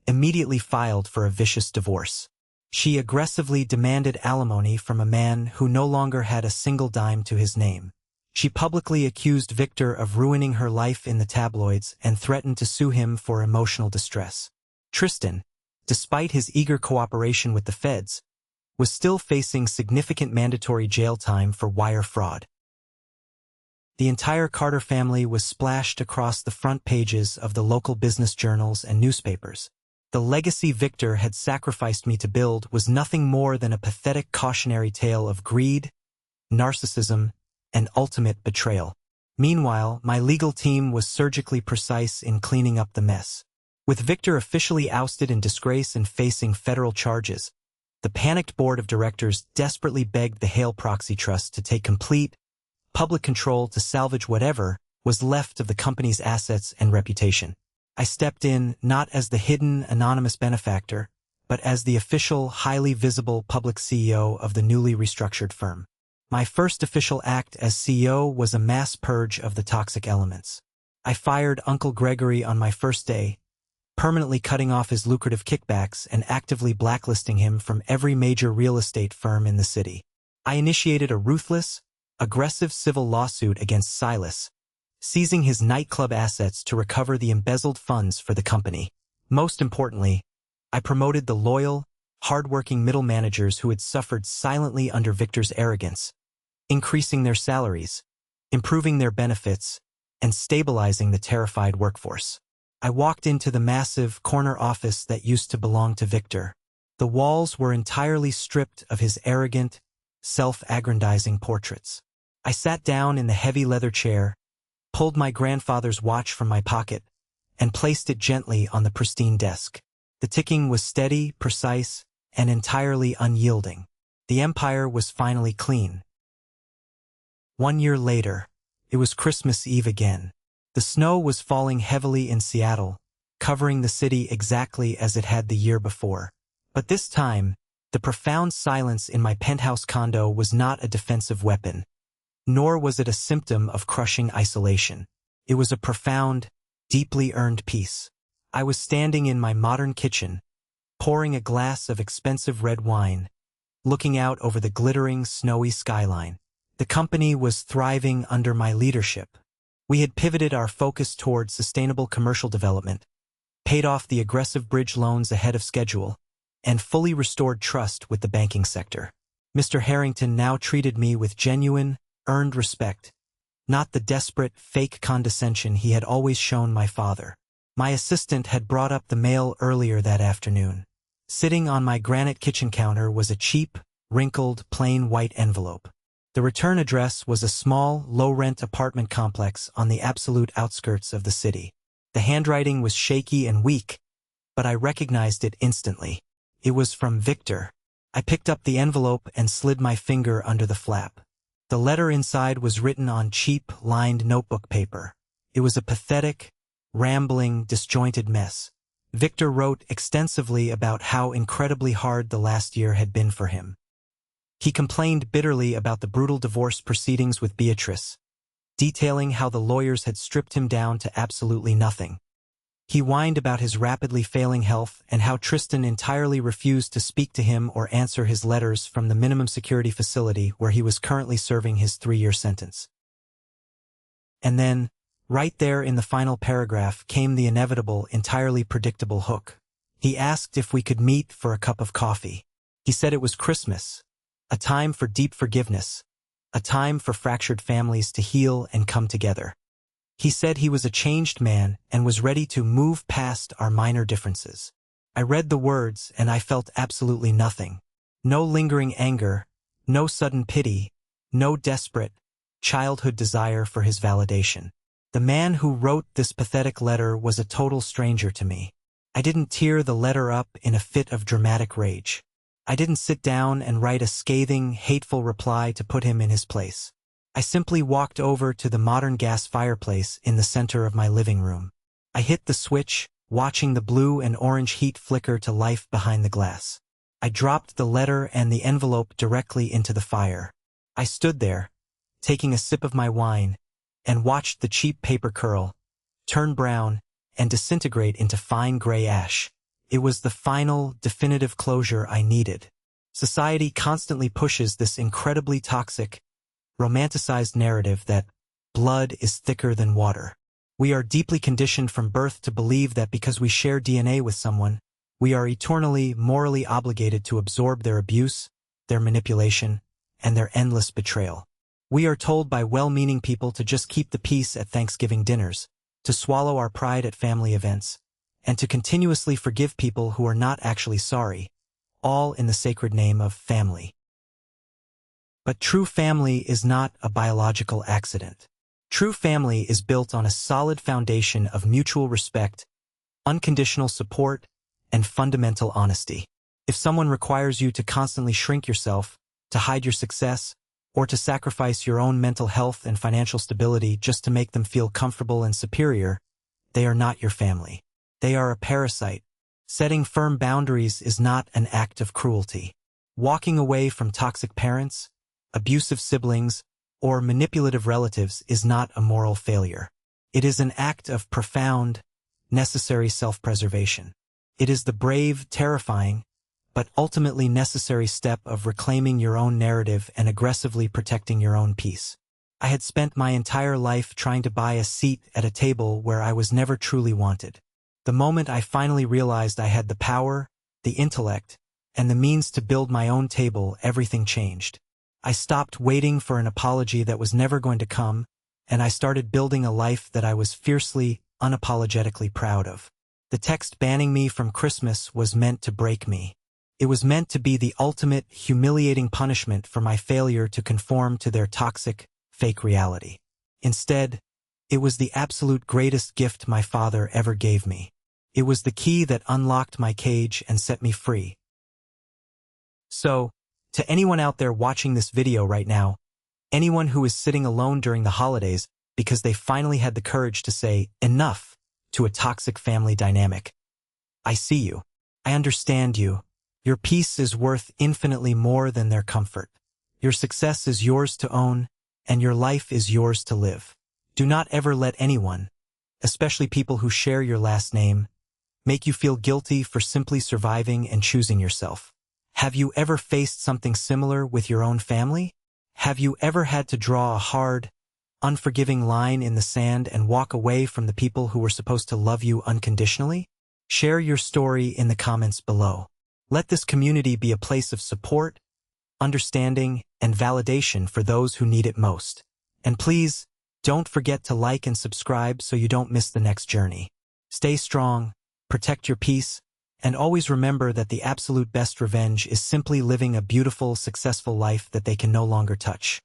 immediately filed for a vicious divorce. She aggressively demanded alimony from a man who no longer had a single dime to his name. She publicly accused Victor of ruining her life in the tabloids and threatened to sue him for emotional distress. Tristan, despite his eager cooperation with the feds, was still facing significant mandatory jail time for wire fraud. The entire Carter family was splashed across the front pages of the local business journals and newspapers. The legacy Victor had sacrificed me to build was nothing more than a pathetic cautionary tale of greed, narcissism, and ultimate betrayal. Meanwhile, my legal team was surgically precise in cleaning up the mess. With Victor officially ousted in disgrace and facing federal charges, the panicked board of directors desperately begged the Hale Proxy Trust to take complete, public control to salvage whatever was left of the company's assets and reputation. I stepped in not as the hidden, anonymous benefactor, but as the official, highly visible public CEO of the newly restructured firm. My first official act as CEO was a mass purge of the toxic elements. I fired Uncle Gregory on my first day, permanently cutting off his lucrative kickbacks and actively blacklisting him from every major real estate firm in the city. I initiated a ruthless, aggressive civil lawsuit against Silas, seizing his nightclub assets to recover the embezzled funds for the company. Most importantly, I promoted the loyal, hard-working middle managers who had suffered silently under Victor's arrogance, increasing their salaries, improving their benefits, and stabilizing the terrified workforce. I walked into the massive corner office that used to belong to Victor. The walls were entirely stripped of his arrogant, self-aggrandizing portraits. I sat down in the heavy leather chair, pulled my grandfather's watch from my pocket, and placed it gently on the pristine desk. The ticking was steady, precise, and entirely unyielding. The empire was finally clean. 1 year later, it was Christmas Eve again. The snow was falling heavily in Seattle, covering the city exactly as it had the year before. But this time, the profound silence in my penthouse condo was not a defensive weapon, nor was it a symptom of crushing isolation. It was a profound, deeply earned peace. I was standing in my modern kitchen, pouring a glass of expensive red wine, looking out over the glittering, snowy skyline. The company was thriving under my leadership. We had pivoted our focus toward sustainable commercial development, paid off the aggressive bridge loans ahead of schedule, and fully restored trust with the banking sector. Mr. Harrington now treated me with genuine, earned respect, not the desperate, fake condescension he had always shown my father. My assistant had brought up the mail earlier that afternoon. Sitting on my granite kitchen counter was a cheap, wrinkled, plain white envelope. The return address was a small, low-rent apartment complex on the absolute outskirts of the city. The handwriting was shaky and weak, but I recognized it instantly. It was from Victor. I picked up the envelope and slid my finger under the flap. The letter inside was written on cheap, lined notebook paper. It was a pathetic, rambling, disjointed mess. Victor wrote extensively about how incredibly hard the last year had been for him. He complained bitterly about the brutal divorce proceedings with Beatrice, detailing how the lawyers had stripped him down to absolutely nothing. He whined about his rapidly failing health and how Tristan entirely refused to speak to him or answer his letters from the minimum security facility where he was currently serving his 3-year sentence. And then, right there in the final paragraph, came the inevitable, entirely predictable hook. He asked if we could meet for a cup of coffee. He said it was Christmas, a time for deep forgiveness, a time for fractured families to heal and come together. He said he was a changed man and was ready to move past our minor differences. I read the words and I felt absolutely nothing. No lingering anger, no sudden pity, no desperate, childhood desire for his validation. The man who wrote this pathetic letter was a total stranger to me. I didn't tear the letter up in a fit of dramatic rage. I didn't sit down and write a scathing, hateful reply to put him in his place. I simply walked over to the modern gas fireplace in the center of my living room. I hit the switch, watching the blue and orange heat flicker to life behind the glass. I dropped the letter and the envelope directly into the fire. I stood there, taking a sip of my wine, and watched the cheap paper curl, turn brown, and disintegrate into fine gray ash. It was the final, definitive closure I needed. Society constantly pushes this incredibly toxic, romanticized narrative that blood is thicker than water. We are deeply conditioned from birth to believe that because we share DNA with someone, we are eternally, morally obligated to absorb their abuse, their manipulation, and their endless betrayal. We are told by well-meaning people to just keep the peace at Thanksgiving dinners, to swallow our pride at family events, and to continuously forgive people who are not actually sorry, all in the sacred name of family. But true family is not a biological accident. True family is built on a solid foundation of mutual respect, unconditional support, and fundamental honesty. If someone requires you to constantly shrink yourself, to hide your success, or to sacrifice your own mental health and financial stability just to make them feel comfortable and superior, they are not your family. They are a parasite. Setting firm boundaries is not an act of cruelty. Walking away from toxic parents, abusive siblings, or manipulative relatives is not a moral failure. It is an act of profound, necessary self-preservation. It is the brave, terrifying, but ultimately necessary step of reclaiming your own narrative and aggressively protecting your own peace. I had spent my entire life trying to buy a seat at a table where I was never truly wanted. The moment I finally realized I had the power, the intellect, and the means to build my own table, everything changed. I stopped waiting for an apology that was never going to come, and I started building a life that I was fiercely, unapologetically proud of. The text banning me from Christmas was meant to break me. It was meant to be the ultimate, humiliating punishment for my failure to conform to their toxic, fake reality. Instead, it was the absolute greatest gift my father ever gave me. It was the key that unlocked my cage and set me free. So, to anyone out there watching this video right now, anyone who is sitting alone during the holidays because they finally had the courage to say enough to a toxic family dynamic, I see you. I understand you. Your peace is worth infinitely more than their comfort. Your success is yours to own, and your life is yours to live. Do not ever let anyone, especially people who share your last name, make you feel guilty for simply surviving and choosing yourself. Have you ever faced something similar with your own family? Have you ever had to draw a hard, unforgiving line in the sand and walk away from the people who were supposed to love you unconditionally? Share your story in the comments below. Let this community be a place of support, understanding, and validation for those who need it most. And please, don't forget to like and subscribe so you don't miss the next journey. Stay strong, protect your peace, and always remember that the absolute best revenge is simply living a beautiful, successful life that they can no longer touch.